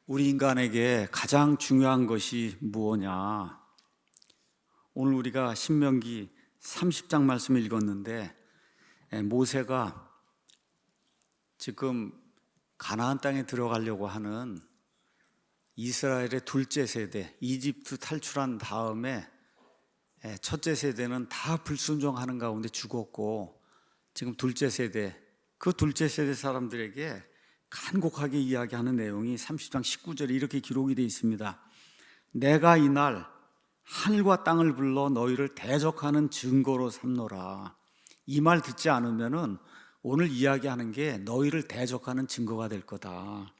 우리 인간에게 가장 중요한 것이 무엇냐? 오늘 우리가 신명기 30장 말씀을 읽었는데 모세가 지금 가나안 땅에 들어가려고 하는 이스라엘의 둘째 세대, 이집트 탈출한 다음에 첫째 세대는 다 불순종하는 가운데 죽었고, 지금 둘째 세대, 그 둘째 세대 사람들에게 간곡하게 이야기하는 내용이 30장 19절에 이렇게 기록이 되어 있습니다. 내가 이날 하늘과 땅을 불러 너희를 대적하는 증거로 삼노라. 이 말 듣지 않으면은 오늘 이야기하는 게 너희를 대적하는 증거가 될 거다.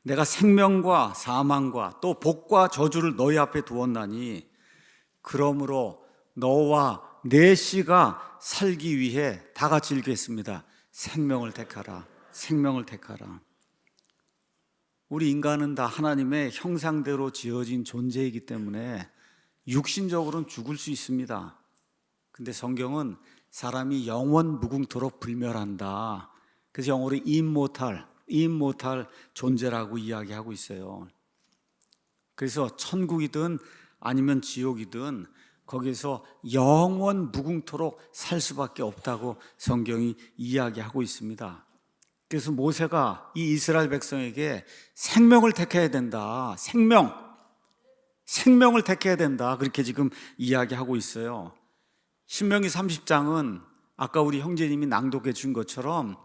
내가 생명과 사망과 또 복과 저주를 너희 앞에 두었나니 그러므로 너와 내 씨가 살기 위해 다 같이 읽겠습니다. 생명을 택하라. 생명을 택하라. 우리 인간은 다 하나님의 형상대로 지어진 존재이기 때문에 육신적으로는 죽을 수 있습니다. 근데 성경은 사람이 영원 무궁토록 불멸한다. 그래서 영어로 immoral 존재라고 이야기하고 있어요. 그래서 천국이든 아니면 지옥이든 거기서 영원 무궁토록 살 수밖에 없다고 성경이 이야기하고 있습니다. 그래서 모세가 이 이스라엘 백성에게 생명을 택해야 된다. 생명을 택해야 된다. 그렇게 지금 이야기하고 있어요. 신명기 30장은 아까 우리 형제님이 낭독해 준 것처럼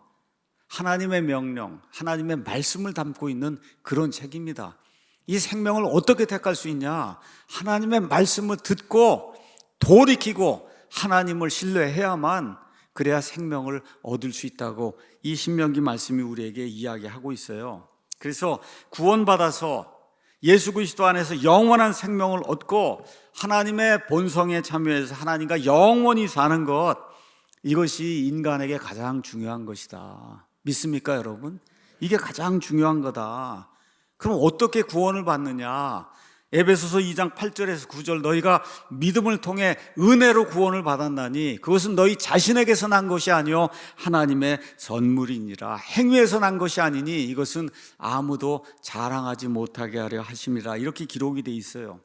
하나님의 명령, 하나님의 말씀을 담고 있는 그런 책입니다. 이 생명을 어떻게 택할 수 있냐? 하나님의 말씀을 듣고 돌이키고 하나님을 신뢰해야만 그래야 생명을 얻을 수 있다고 이 신명기 말씀이 우리에게 이야기하고 있어요. 그래서 구원받아서 예수 그리스도 안에서 영원한 생명을 얻고 하나님의 본성에 참여해서 하나님과 영원히 사는 것, 이것이 인간에게 가장 중요한 것이다. 믿습니까, 여러분? 이게 가장 중요한 거다. 그럼 어떻게 구원을 받느냐? 에베소서 2장 8절에서 9절 너희가 믿음을 통해 은혜로 구원을 받았나니 그것은 너희 자신에게서 난 것이 아니요 하나님의 선물이니라. 행위에서 난 것이 아니니 이것은 아무도 자랑하지 못하게 하려 하심이라. 이렇게 기록이 돼 있어요.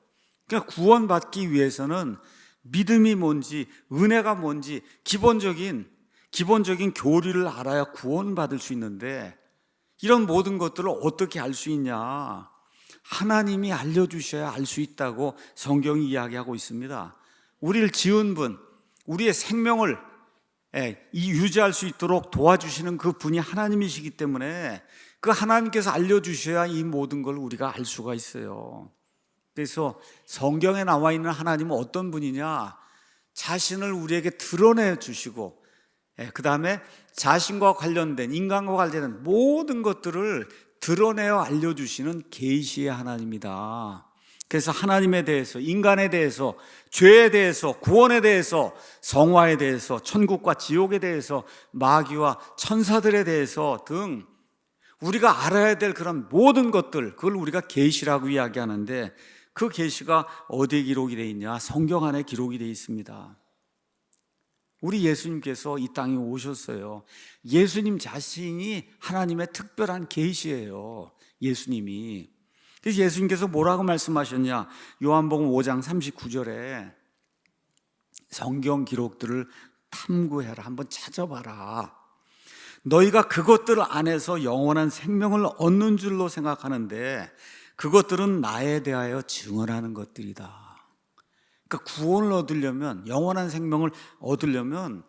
그러니까 구원받기 위해서는 믿음이 뭔지, 은혜가 뭔지 기본적인 교리를 알아야 구원받을 수 있는데, 이런 모든 것들을 어떻게 알 수 있냐? 하나님이 알려주셔야 알 수 있다고 성경이 이야기하고 있습니다. 우리를 지은 분, 우리의 생명을 유지할 수 있도록 도와주시는 그 분이 하나님이시기 때문에 그 하나님께서 알려주셔야 이 모든 걸 우리가 알 수가 있어요. 그래서 성경에 나와 있는 하나님은 어떤 분이냐? 자신을 우리에게 드러내 주시고, 그 다음에 자신과 관련된, 인간과 관련된 모든 것들을 드러내어 알려주시는 계시의 하나님이다. 그래서 하나님에 대해서, 인간에 대해서, 죄에 대해서, 구원에 대해서, 성화에 대해서, 천국과 지옥에 대해서, 마귀와 천사들에 대해서 등 우리가 알아야 될 그런 모든 것들, 그걸 우리가 계시라고 이야기하는데, 그 계시가 어디에 기록이 되어 있냐? 성경 안에 기록이 되어 있습니다. 우리 예수님께서 이 땅에 오셨어요. 예수님 자신이 하나님의 특별한 계시예요. 예수님이. 그래서 예수님께서 뭐라고 말씀하셨냐? 요한복음 5장 39절에 성경 기록들을 탐구해라. 한번 찾아봐라. 너희가 그것들 안에서 영원한 생명을 얻는 줄로 생각하는데 그것들은 나에 대하여 증언하는 것들이다. 그러니까 구원을 얻으려면, 영원한 생명을 얻으려면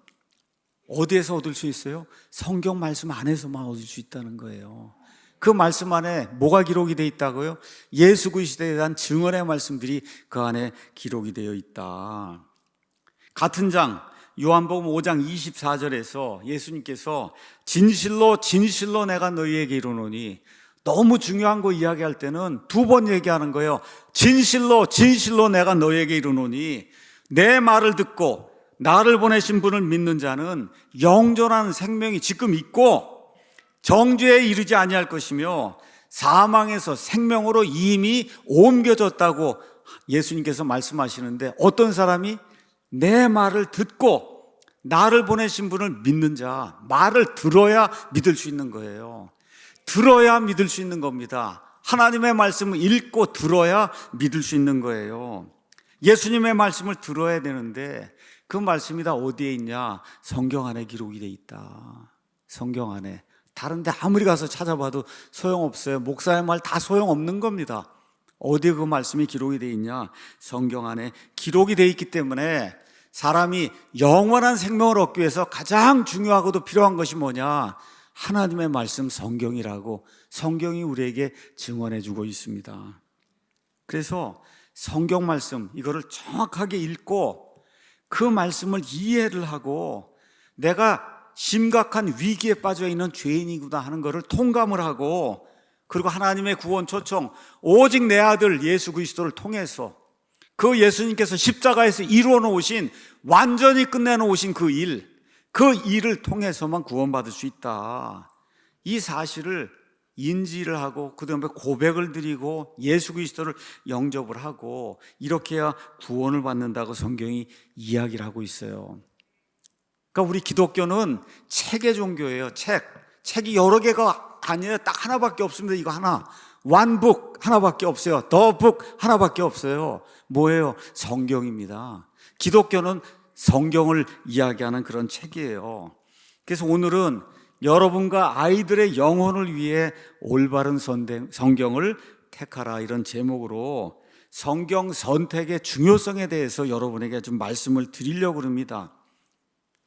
어디에서 얻을 수 있어요? 성경 말씀 안에서만 얻을 수 있다는 거예요. 그 말씀 안에 뭐가 기록이 되어 있다고요? 예수 그리스도에 대한 증언의 말씀들이 그 안에 기록이 되어 있다. 같은 장 요한복음 5장 24절에서 예수님께서 진실로 진실로 내가 너희에게 이르노니, 너무 중요한 거 이야기할 때는 두 번 얘기하는 거예요. 진실로 진실로 내가 너에게 이르노니, 내 말을 듣고 나를 보내신 분을 믿는 자는 영존한 생명이 지금 있고 정죄에 이르지 아니할 것이며 사망에서 생명으로 이미 옮겨졌다고 예수님께서 말씀하시는데, 어떤 사람이 내 말을 듣고 나를 보내신 분을 믿는 자, 말을 들어야 믿을 수 있는 거예요. 들어야 믿을 수 있는 겁니다. 하나님의 말씀을 읽고 들어야 믿을 수 있는 거예요. 예수님의 말씀을 들어야 되는데 그 말씀이 다 어디에 있냐? 성경 안에 기록이 돼 있다. 성경 안에. 다른 데 아무리 가서 찾아봐도 소용없어요. 목사의 말 다 소용없는 겁니다. 어디에 그 말씀이 기록이 돼 있냐? 성경 안에 기록이 돼 있기 때문에 사람이 영원한 생명을 얻기 위해서 가장 중요하고도 필요한 것이 뭐냐? 하나님의 말씀 성경이라고 성경이 우리에게 증언해 주고 있습니다. 그래서 성경 말씀 이거를 정확하게 읽고 그 말씀을 이해를 하고 내가 심각한 위기에 빠져 있는 죄인이구나 하는 것을 통감을 하고 그리고 하나님의 구원 초청 오직 내 아들 예수 그리스도를 통해서 그 예수님께서 십자가에서 이루어 놓으신 완전히 끝내 놓으신 그 일을 통해서만 구원받을 수 있다. 이 사실을 인지를 하고 그 다음에 고백을 드리고 예수 그리스도를 영접을 하고 이렇게 해야 구원을 받는다고 성경이 이야기를 하고 있어요. 그러니까 우리 기독교는 책의 종교예요. 책이 여러 개가 아니에요. 딱 하나밖에 없습니다. 이거 하나. 원북 하나밖에 없어요. 더북 하나밖에 없어요. 뭐예요? 성경입니다. 기독교는 성경을 이야기하는 그런 책이에요. 그래서 오늘은 여러분과 아이들의 영혼을 위해 올바른 성경을 택하라 이런 제목으로 성경 선택의 중요성에 대해서 여러분에게 좀 말씀을 드리려고 합니다.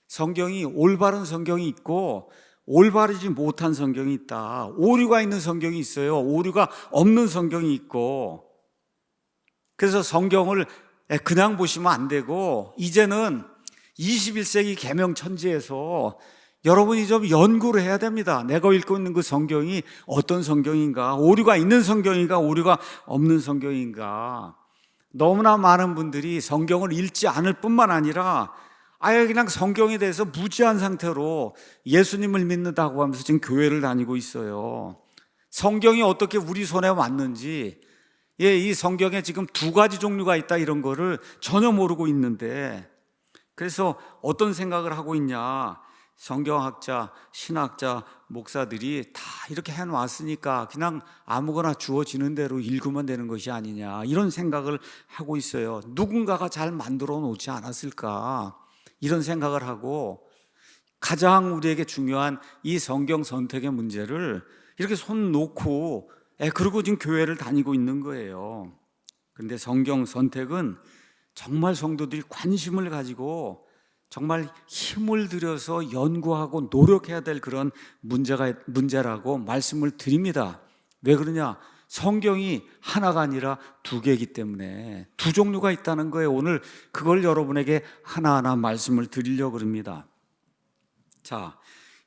성경이 올바른 성경이 있고 올바르지 못한 성경이 있다. 오류가 있는 성경이 있어요. 오류가 없는 성경이 있고 그래서 성경을 그냥 보시면 안 되고 이제는 21세기 계명천지에서 여러분이 좀 연구를 해야 됩니다. 내가 읽고 있는 그 성경이 어떤 성경인가? 오류가 있는 성경인가? 오류가 없는 성경인가? 너무나 많은 분들이 성경을 읽지 않을 뿐만 아니라 아예 그냥 성경에 대해서 무지한 상태로 예수님을 믿는다고 하면서 지금 교회를 다니고 있어요. 성경이 어떻게 우리 손에 왔는지 이 성경에 지금 두 가지 종류가 있다 이런 거를 전혀 모르고 있는데 그래서 어떤 생각을 하고 있냐? 성경학자, 신학자, 목사들이 다 이렇게 해놨으니까 그냥 아무거나 주어지는 대로 읽으면 되는 것이 아니냐 이런 생각을 하고 있어요. 누군가가 잘 만들어 놓지 않았을까 이런 생각을 하고 가장 우리에게 중요한 이 성경 선택의 문제를 이렇게 손 놓고 그리고 지금 교회를 다니고 있는 거예요. 그런데 성경 선택은 정말 성도들이 관심을 가지고 정말 힘을 들여서 연구하고 노력해야 될 그런 문제라고 말씀을 드립니다. 왜 그러냐? 성경이 하나가 아니라 두 개이기 때문에 두 종류가 있다는 거예요. 오늘 그걸 여러분에게 하나하나 말씀을 드리려고 합니다. 자,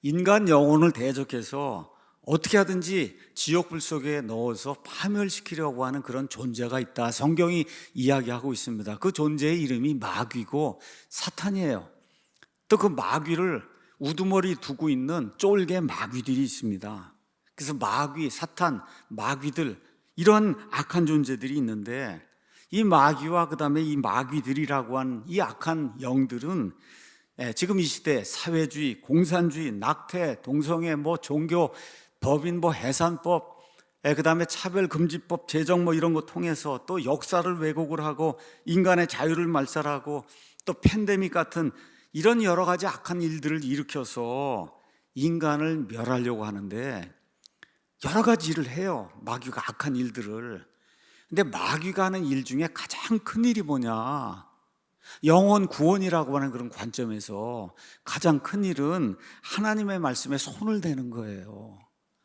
인간 영혼을 대적해서 어떻게 하든지 지옥불 속에 넣어서 파멸시키려고 하는 그런 존재가 있다. 성경이 이야기하고 있습니다. 그 존재의 이름이 마귀고 사탄이에요. 또 그 마귀를 우두머리 두고 있는 쫄개 마귀들이 있습니다. 그래서 마귀, 사탄, 마귀들 이런 악한 존재들이 있는데 이 마귀와 그 다음에 이 마귀들이라고 한 이 악한 영들은 지금 이 시대 사회주의, 공산주의, 낙태, 동성애, 종교, 법인, 해산법, 그 다음에 차별금지법 제정 이런 거 통해서 또 역사를 왜곡을 하고 인간의 자유를 말살하고 또 팬데믹 같은 이런 여러 가지 악한 일들을 일으켜서 인간을 멸하려고 하는데 여러 가지 일을 해요. 마귀가 악한 일들을. 근데 마귀가 하는 일 중에 가장 큰 일이 뭐냐? 영혼 구원이라고 하는 그런 관점에서 가장 큰 일은 하나님의 말씀에 손을 대는 거예요.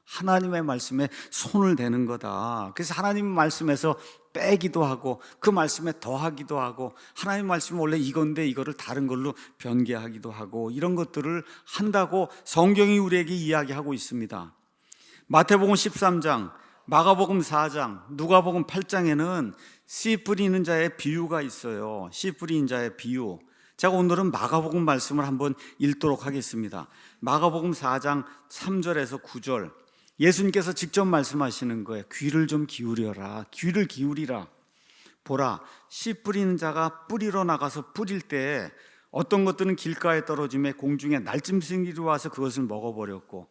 하나님의 말씀에 손을 대는 거다. 그래서 하나님의 말씀에서 빼기도 하고 그 말씀에 더하기도 하고 하나님 말씀은 원래 이건데 이거를 다른 걸로 변개하기도 하고 이런 것들을 한다고 성경이 우리에게 이야기하고 있습니다. 마태복음 13장, 마가복음 4장, 누가복음 8장에는 씨 뿌리는 자의 비유가 있어요. 씨 뿌리는 자의 비유. 제가 오늘은 마가복음 말씀을 한번 읽도록 하겠습니다. 마가복음 4장 3절에서 9절 예수님께서 직접 말씀하시는 거예요. 귀를 좀 기울여라. 귀를 기울이라. 보라, 씨 뿌리는 자가 뿌리러 나가서 뿌릴 때 어떤 것들은 길가에 떨어짐에 공중에 날짐승이 와서 그것을 먹어버렸고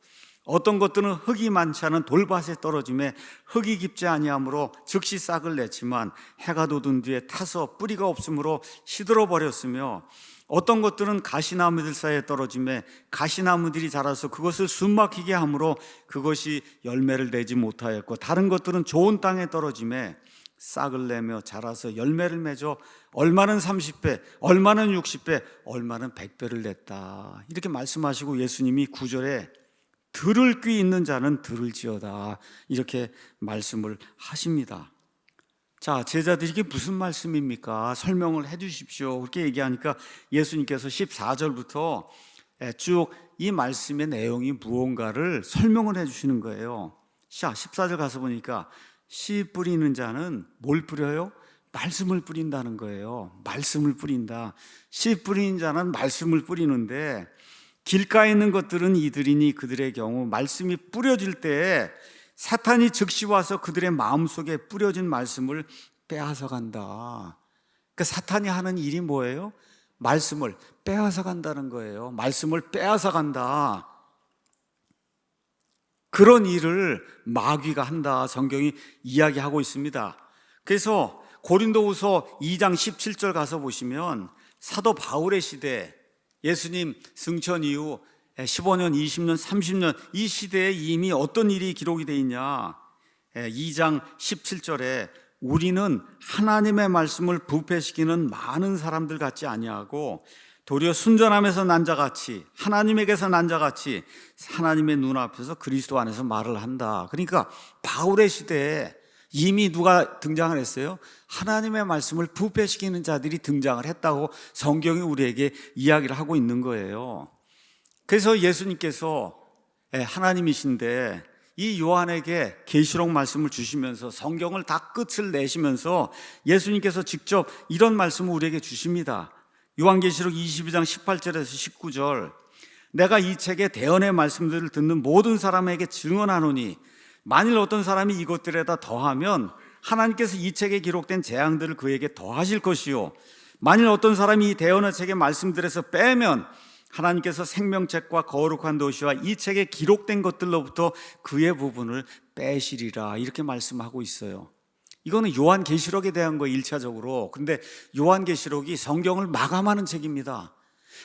어떤 것들은 흙이 많지 않은 돌밭에 떨어짐에 흙이 깊지 아니하므로 즉시 싹을 냈지만 해가 돋은 뒤에 타서 뿌리가 없으므로 시들어 버렸으며 어떤 것들은 가시나무들 사이에 떨어짐에 가시나무들이 자라서 그것을 숨막히게 하므로 그것이 열매를 내지 못하였고 다른 것들은 좋은 땅에 떨어짐에 싹을 내며 자라서 열매를 맺어 얼마는 30배, 얼마는 60배, 얼마는 100배를 냈다. 이렇게 말씀하시고 예수님이 9절에 들을 귀 있는 자는 들을지어다 이렇게 말씀을 하십니다. 자, 제자들이 이게 무슨 말씀입니까? 설명을 해 주십시오. 그렇게 얘기하니까 예수님께서 14절부터 쭉 이 말씀의 내용이 무언가를 설명을 해 주시는 거예요. 자, 14절 가서 보니까 씨 뿌리는 자는 뭘 뿌려요? 말씀을 뿌린다는 거예요. 말씀을 뿌린다. 씨 뿌리는 자는 말씀을 뿌리는데 길가에 있는 것들은 이들이니 그들의 경우 말씀이 뿌려질 때에 사탄이 즉시 와서 그들의 마음속에 뿌려진 말씀을 빼앗아 간다. 그러니까 사탄이 하는 일이 뭐예요? 말씀을 빼앗아 간다는 거예요. 말씀을 빼앗아 간다. 그런 일을 마귀가 한다. 성경이 이야기하고 있습니다. 그래서 고린도후서 2장 17절 가서 보시면 사도 바울의 시대, 예수님 승천 이후 15년, 20년, 30년 이 시대에 이미 어떤 일이 기록이 되어 있냐. 2장 17절에 우리는 하나님의 말씀을 부패시키는 많은 사람들 같지 아니하고 도리어 순전함에서 난 자같이 하나님에게서 난 자같이 하나님의 눈앞에서 그리스도 안에서 말을 한다. 그러니까 바울의 시대에 이미 누가 등장을 했어요? 하나님의 말씀을 부패시키는 자들이 등장을 했다고 성경이 우리에게 이야기를 하고 있는 거예요. 그래서 예수님께서 하나님이신데 이 요한에게 계시록 말씀을 주시면서 성경을 다 끝을 내시면서 예수님께서 직접 이런 말씀을 우리에게 주십니다. 요한계시록 22장 18절에서 19절 내가 이 책의 대언의 말씀들을 듣는 모든 사람에게 증언하노니 만일 어떤 사람이 이것들에다 더하면 하나님께서 이 책에 기록된 재앙들을 그에게 더하실 것이요 만일 어떤 사람이 이 대언의 책의 말씀들에서 빼면 하나님께서 생명책과 거룩한 도시와 이 책에 기록된 것들로부터 그의 부분을 빼시리라 이렇게 말씀하고 있어요. 이거는 요한계시록에 대한 거예요. 1차적으로. 근데 요한계시록이 성경을 마감하는 책입니다.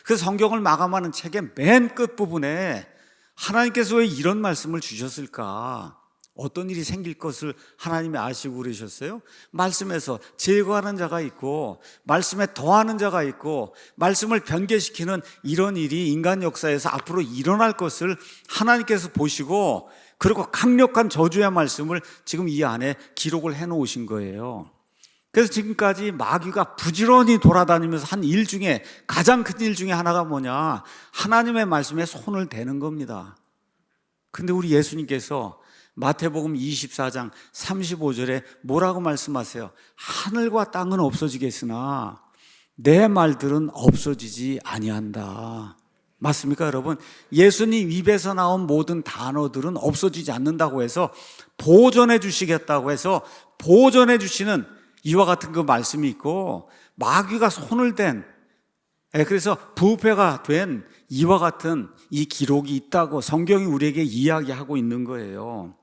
그 성경을 마감하는 책의 맨 끝부분에 하나님께서 왜 이런 말씀을 주셨을까? 어떤 일이 생길 것을 하나님이 아시고 그러셨어요? 말씀에서 제거하는 자가 있고 말씀에 더하는 자가 있고 말씀을 변개시키는 이런 일이 인간 역사에서 앞으로 일어날 것을 하나님께서 보시고 그리고 강력한 저주의 말씀을 지금 이 안에 기록을 해놓으신 거예요. 그래서 지금까지 마귀가 부지런히 돌아다니면서 한 일 중에 가장 큰 일 중에 하나가 뭐냐? 하나님의 말씀에 손을 대는 겁니다. 근데 우리 예수님께서 마태복음 24장 35절에 뭐라고 말씀하세요? 하늘과 땅은 없어지겠으나 내 말들은 없어지지 아니한다. 맞습니까, 여러분? 예수님 입에서 나온 모든 단어들은 없어지지 않는다고 해서 보존해 주시겠다고 해서 보존해 주시는 이와 같은 그 말씀이 있고 마귀가 손을 댄 그래서 부패가 된 이와 같은 이 기록이 있다고 성경이 우리에게 이야기하고 있는 거예요.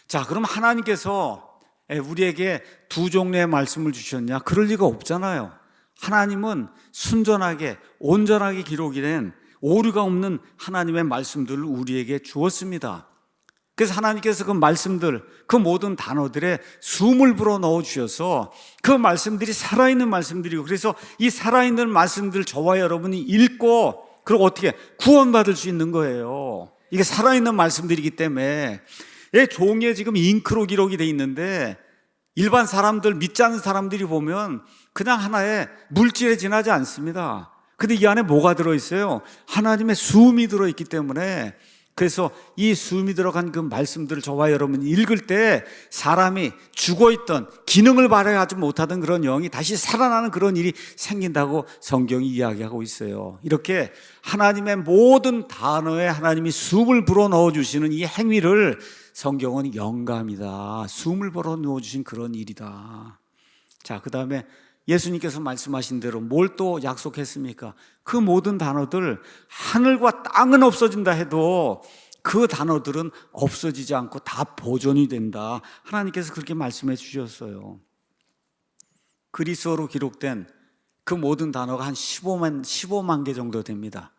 자, 그럼 하나님께서 우리에게 두 종류의 말씀을 주셨냐? 그럴 리가 없잖아요. 하나님은 순전하게 온전하게 기록이 된 오류가 없는 하나님의 말씀들을 우리에게 주었습니다. 그래서 하나님께서 그 말씀들, 그 모든 단어들에 숨을 불어 넣어 주셔서 그 말씀들이 살아있는 말씀들이고 그래서 이 살아있는 말씀들 저와 여러분이 읽고 그리고 어떻게 구원받을 수 있는 거예요. 이게 살아있는 말씀들이기 때문에 종이에 지금 잉크로 기록이 돼 있는데 일반 사람들, 믿지 않는 사람들이 보면 그냥 하나의 물질에 지나지 않습니다. 근데 이 안에 뭐가 들어있어요? 하나님의 숨이 들어있기 때문에 그래서 이 숨이 들어간 그 말씀들을 저와 여러분이 읽을 때 사람이 죽어있던 기능을 발휘하지 못하던 그런 영이 다시 살아나는 그런 일이 생긴다고 성경이 이야기하고 있어요. 이렇게 하나님의 모든 단어에 하나님이 숨을 불어 넣어주시는 이 행위를 성경은 영감이다. 숨을 불어 넣어주신 그런 일이다. 자, 그 다음에 예수님께서 말씀하신 대로 뭘 또 약속했습니까? 그 모든 단어들 하늘과 땅은 없어진다 해도 그 단어들은 없어지지 않고 다 보존이 된다. 하나님께서 그렇게 말씀해 주셨어요. 그리스어로 기록된 그 모든 단어가 한 15만 개 정도 됩니다.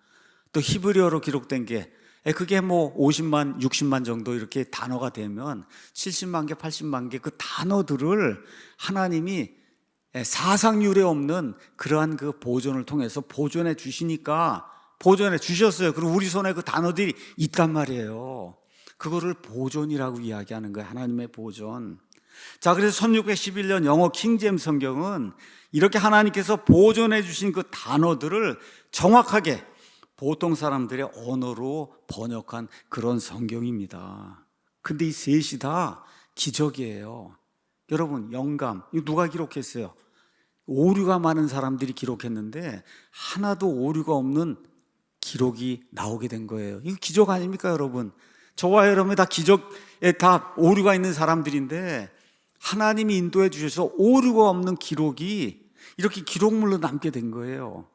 또 히브리어로 기록된 게 그게 뭐 50만, 60만 정도 이렇게 단어가 되면 70만 개, 80만 개 그 단어들을 하나님이 사상 유례 없는 그러한 그 보존을 통해서 보존해 주시니까 보존해 주셨어요. 그리고 우리 손에 그 단어들이 있단 말이에요. 그거를 보존이라고 이야기하는 거예요. 하나님의 보존. 자, 그래서 1611년 영어 킹제임스 성경은 이렇게 하나님께서 보존해 주신 그 단어들을 정확하게 보통 사람들의 언어로 번역한 그런 성경입니다. 근데 이 셋이 다 기적이에요. 여러분, 영감, 이거 누가 기록했어요? 오류가 많은 사람들이 기록했는데 하나도 오류가 없는 기록이 나오게 된 거예요. 이거 기적 아닙니까, 여러분? 저와 여러분이 다 기적에 다 오류가 있는 사람들인데 하나님이 인도해 주셔서 오류가 없는 기록이 이렇게 기록물로 남게 된 거예요.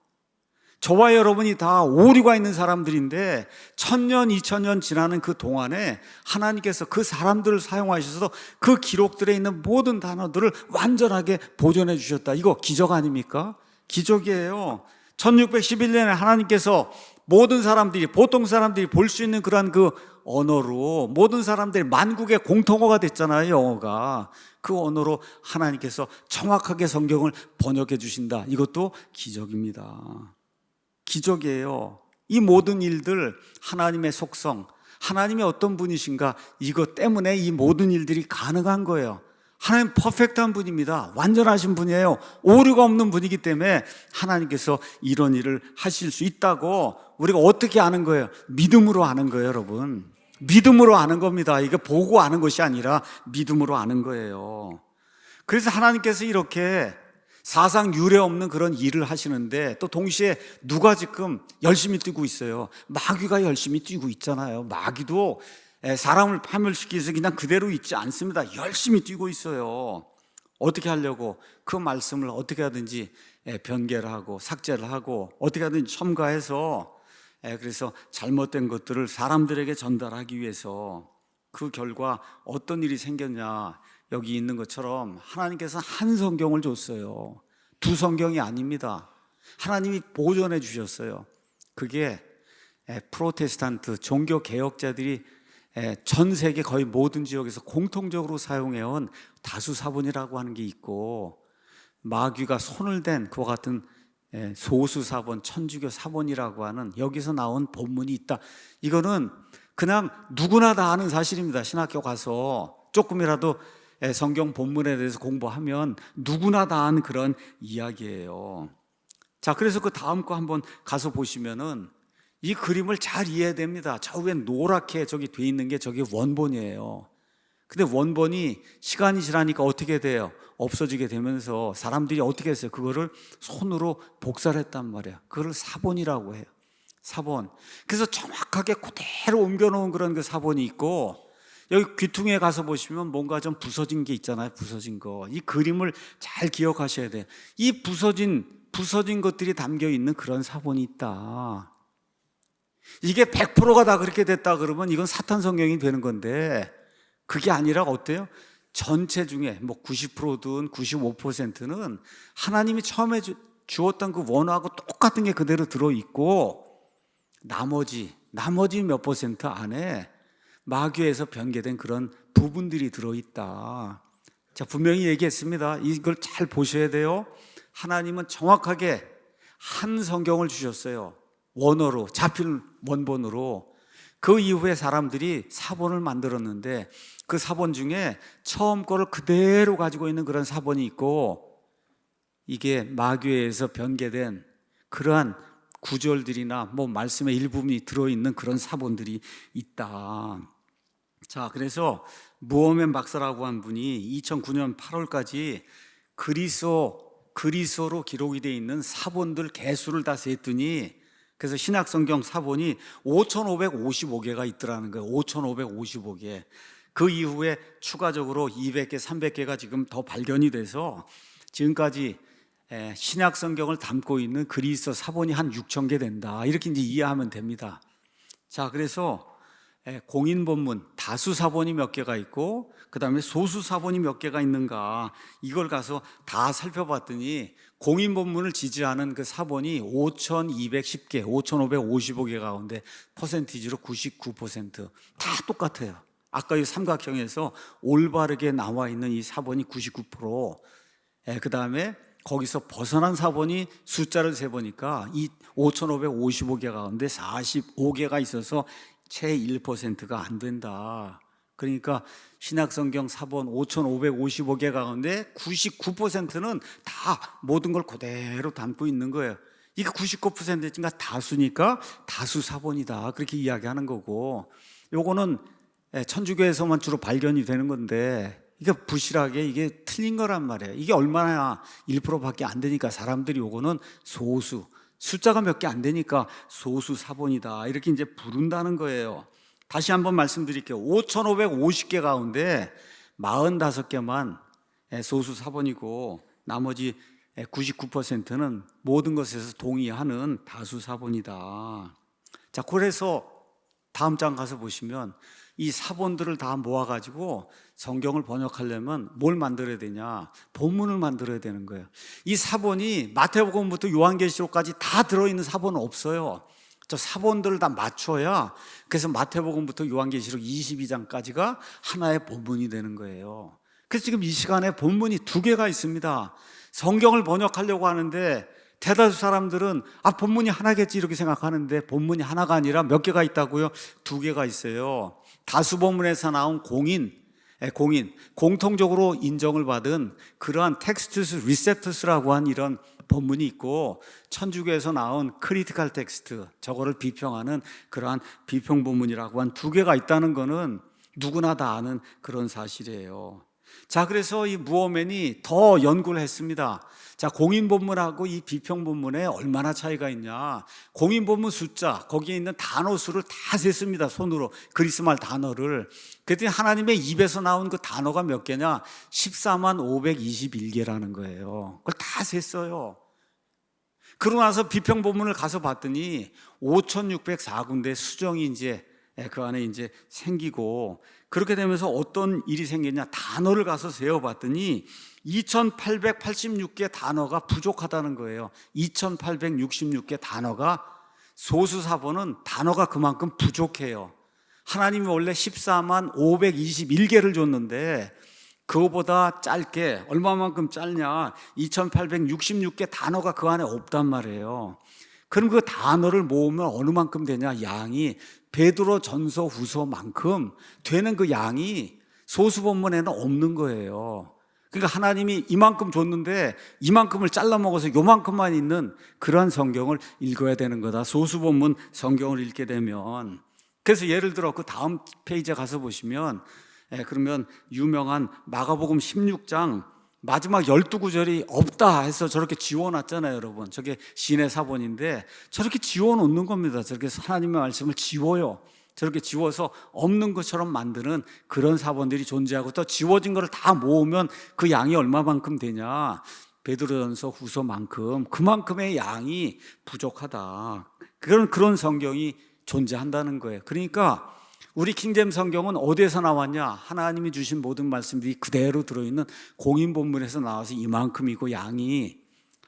저와 여러분이 다 오류가 있는 사람들인데 1000년, 2000년 지나는 그 동안에 하나님께서 그 사람들을 사용하셔서 그 기록들에 있는 모든 단어들을 완전하게 보존해 주셨다. 이거 기적 아닙니까? 기적이에요. 1611년에 하나님께서 모든 사람들이, 보통 사람들이 볼 수 있는 그런 그 언어로 모든 사람들이 만국의 공통어가 됐잖아요, 영어가. 그 언어로 하나님께서 정확하게 성경을 번역해 주신다. 이것도 기적입니다. 기적이에요. 이 모든 일들, 하나님의 속성, 하나님이 어떤 분이신가, 이것 때문에 이 모든 일들이 가능한 거예요. 하나님 퍼펙트한 분입니다. 완전하신 분이에요. 오류가 없는 분이기 때문에 하나님께서 이런 일을 하실 수 있다고 우리가 어떻게 아는 거예요? 믿음으로 아는 거예요, 여러분. 믿음으로 아는 겁니다. 이게 보고 아는 것이 아니라 믿음으로 아는 거예요. 그래서 하나님께서 이렇게 사상 유례 없는 그런 일을 하시는데 또 동시에 누가 지금 열심히 뛰고 있어요? 마귀가 열심히 뛰고 있잖아요. 마귀도 사람을 파멸시키기 위해서 그냥 그대로 있지 않습니다. 열심히 뛰고 있어요. 어떻게 하려고? 그 말씀을 어떻게 하든지 변개를 하고 삭제를 하고 어떻게 하든지 첨가해서 그래서 잘못된 것들을 사람들에게 전달하기 위해서 그 결과 어떤 일이 생겼냐, 여기 있는 것처럼 하나님께서 한 성경을 줬어요. 두 성경이 아닙니다. 하나님이 보존해 주셨어요. 그게 프로테스탄트 종교 개혁자들이 전 세계 거의 모든 지역에서 공통적으로 사용해온 다수사본이라고 하는 게 있고, 마귀가 손을 댄 그와 같은 소수사본, 천주교 사본이라고 하는 여기서 나온 본문이 있다. 이거는 그냥 누구나 다 아는 사실입니다. 신학교 가서 조금이라도 성경 본문에 대해서 공부하면 누구나 다 아는 그런 이야기예요. 자, 그래서 그 다음 거 한번 가서 보시면은 이 그림을 잘 이해해야 됩니다. 저 위에 노랗게 저기 돼 있는 게 저게 원본이에요. 근데 원본이 시간이 지나니까 어떻게 돼요? 없어지게 되면서 사람들이 어떻게 했어요? 그거를 손으로 복사를 했단 말이에요. 그걸 사본이라고 해요. 사본. 그래서 정확하게 그대로 옮겨놓은 그런 그 사본이 있고, 여기 귀퉁이에 가서 보시면 뭔가 좀 부서진 게 있잖아요. 부서진 거. 이 그림을 잘 기억하셔야 돼요. 이 부서진 것들이 담겨 있는 그런 사본이 있다. 이게 100%가 다 그렇게 됐다 그러면 이건 사탄 성경이 되는 건데, 그게 아니라 어때요? 전체 중에 뭐 90%든 95%는 하나님이 처음에 주었던 그 원어하고 똑같은 게 그대로 들어있고, 나머지 몇 퍼센트 안에 마귀에서 변개된 그런 부분들이 들어있다. 자, 분명히 얘기했습니다. 이걸 잘 보셔야 돼요. 하나님은 정확하게 한 성경을 주셨어요. 원어로, 잡힌 원본으로. 그 이후에 사람들이 사본을 만들었는데 그 사본 중에 처음 거를 그대로 가지고 있는 그런 사본이 있고, 이게 마귀에 의해서 변개된 그러한 구절들이나 뭐 말씀의 일부분이 들어있는 그런 사본들이 있다. 자, 그래서 무어맨 박사라고 한 분이 2009년 8월까지 그리스어로 기록이 되어 있는 사본들 개수를 다 셌더니, 그래서 신약성경 사본이 5,555개가 있더라는 거예요. 5,555개. 그 이후에 추가적으로 200개, 300개가 지금 더 발견이 돼서 지금까지 신약성경을 담고 있는 그리스어 사본이 한 6,000개 된다. 이렇게 이제 이해하면 됩니다. 자, 그래서 공인 본문 다수 사본이 몇 개가 있고 그다음에 소수 사본이 몇 개가 있는가, 이걸 가서 다 살펴봤더니 공인 본문을 지지하는 그 사본이 5,210개, 5,555개 가운데 퍼센티지로 99%다 똑같아요. 아까 이 삼각형에서 올바르게 나와 있는 이 사본이 99%, 그다음에 거기서 벗어난 사본이 숫자를 세보니까 이 5,555개 가운데 45개가 있어서 채 1%가 안 된다. 그러니까 신약성경 사본 5,555개 가운데 99%는 다 모든 걸 그대로 담고 있는 거예요. 이게 99%니까 다수니까 다수 사본이다, 그렇게 이야기하는 거고, 요거는 천주교에서만 주로 발견이 되는 건데 이게 부실하게 이게 틀린 거란 말이에요. 이게 얼마나 1%밖에 안 되니까 사람들이 요거는 소수, 숫자가 몇 개 안 되니까 소수 사본이다, 이렇게 이제 부른다는 거예요. 다시 한번 말씀드릴게요. 5,550개 가운데 45개만 소수 사본이고 나머지 99%는 모든 것에서 동의하는 다수 사본이다. 자, 그래서 다음 장 가서 보시면 이 사본들을 다 모아가지고 성경을 번역하려면 뭘 만들어야 되냐? 본문을 만들어야 되는 거예요. 이 사본이 마태복음부터 요한계시록까지 다 들어있는 사본은 없어요. 저 사본들을 다 맞춰야, 그래서 마태복음부터 요한계시록 22장까지가 하나의 본문이 되는 거예요. 그래서 지금 이 시간에 본문이 2개가 있습니다. 성경을 번역하려고 하는데 대다수 사람들은 본문이 하나겠지 이렇게 생각하는데 본문이 하나가 아니라 몇 개가 있다고요? 2개가 있어요. 다수 본문에서 나온 공인, 공통적으로 인정을 받은 그러한 텍스투스 리셉투스라고 한 이런 본문이 있고, 천주교에서 나온 크리티컬 텍스트, 저거를 비평하는 그러한 비평 본문이라고 한 2개가 있다는 거는 누구나 다 아는 그런 사실이에요. 자, 그래서 이 무어맨이 더 연구를 했습니다. 자, 공인 본문하고 이 비평 본문에 얼마나 차이가 있냐. 공인 본문 숫자, 거기에 있는 단어 수를 다 셌습니다. 손으로, 그리스말 단어를. 그랬더니 하나님의 입에서 나온 그 단어가 몇 개냐? 14만 521개라는 거예요. 그걸 다 셌어요. 그러고 나서 비평 본문을 가서 봤더니 5,604군데 수정이 이제 그 안에 이제 생기고, 그렇게 되면서 어떤 일이 생겼냐, 단어를 가서 세어봤더니 2,886개 단어가 부족하다는 거예요. 2,866개 단어가, 소수 사본은 단어가 그만큼 부족해요. 하나님이 원래 14만 521개를 줬는데 그거보다 짧게, 얼마만큼 짧냐, 2,866개 단어가 그 안에 없단 말이에요. 그럼 그 단어를 모으면 어느 만큼 되냐? 양이 베드로 전서 후서만큼 되는 그 양이 소수 본문에는 없는 거예요. 그러니까 하나님이 이만큼 줬는데 이만큼을 잘라 먹어서 요만큼만 있는 그러한 성경을 읽어야 되는 거다, 소수 본문 성경을 읽게 되면. 그래서 예를 들어 그 다음 페이지에 가서 보시면, 그러면 유명한 마가복음 16장 마지막 12구절이 없다 해서 저렇게 지워놨잖아요, 여러분. 저게 신의 사본인데 저렇게 지워놓는 겁니다. 저렇게 하나님의 말씀을 지워요. 저렇게 지워서 없는 것처럼 만드는 그런 사본들이 존재하고, 또 지워진 거를 다 모으면 그 양이 얼마만큼 되냐? 베드로전서 후서만큼, 그만큼의 양이 부족하다. 그런 성경이 존재한다는 거예요. 그러니까 우리 킹제임스 성경은 어디에서 나왔냐? 하나님이 주신 모든 말씀들이 그대로 들어있는 공인 본문에서 나와서 이만큼이고, 양이,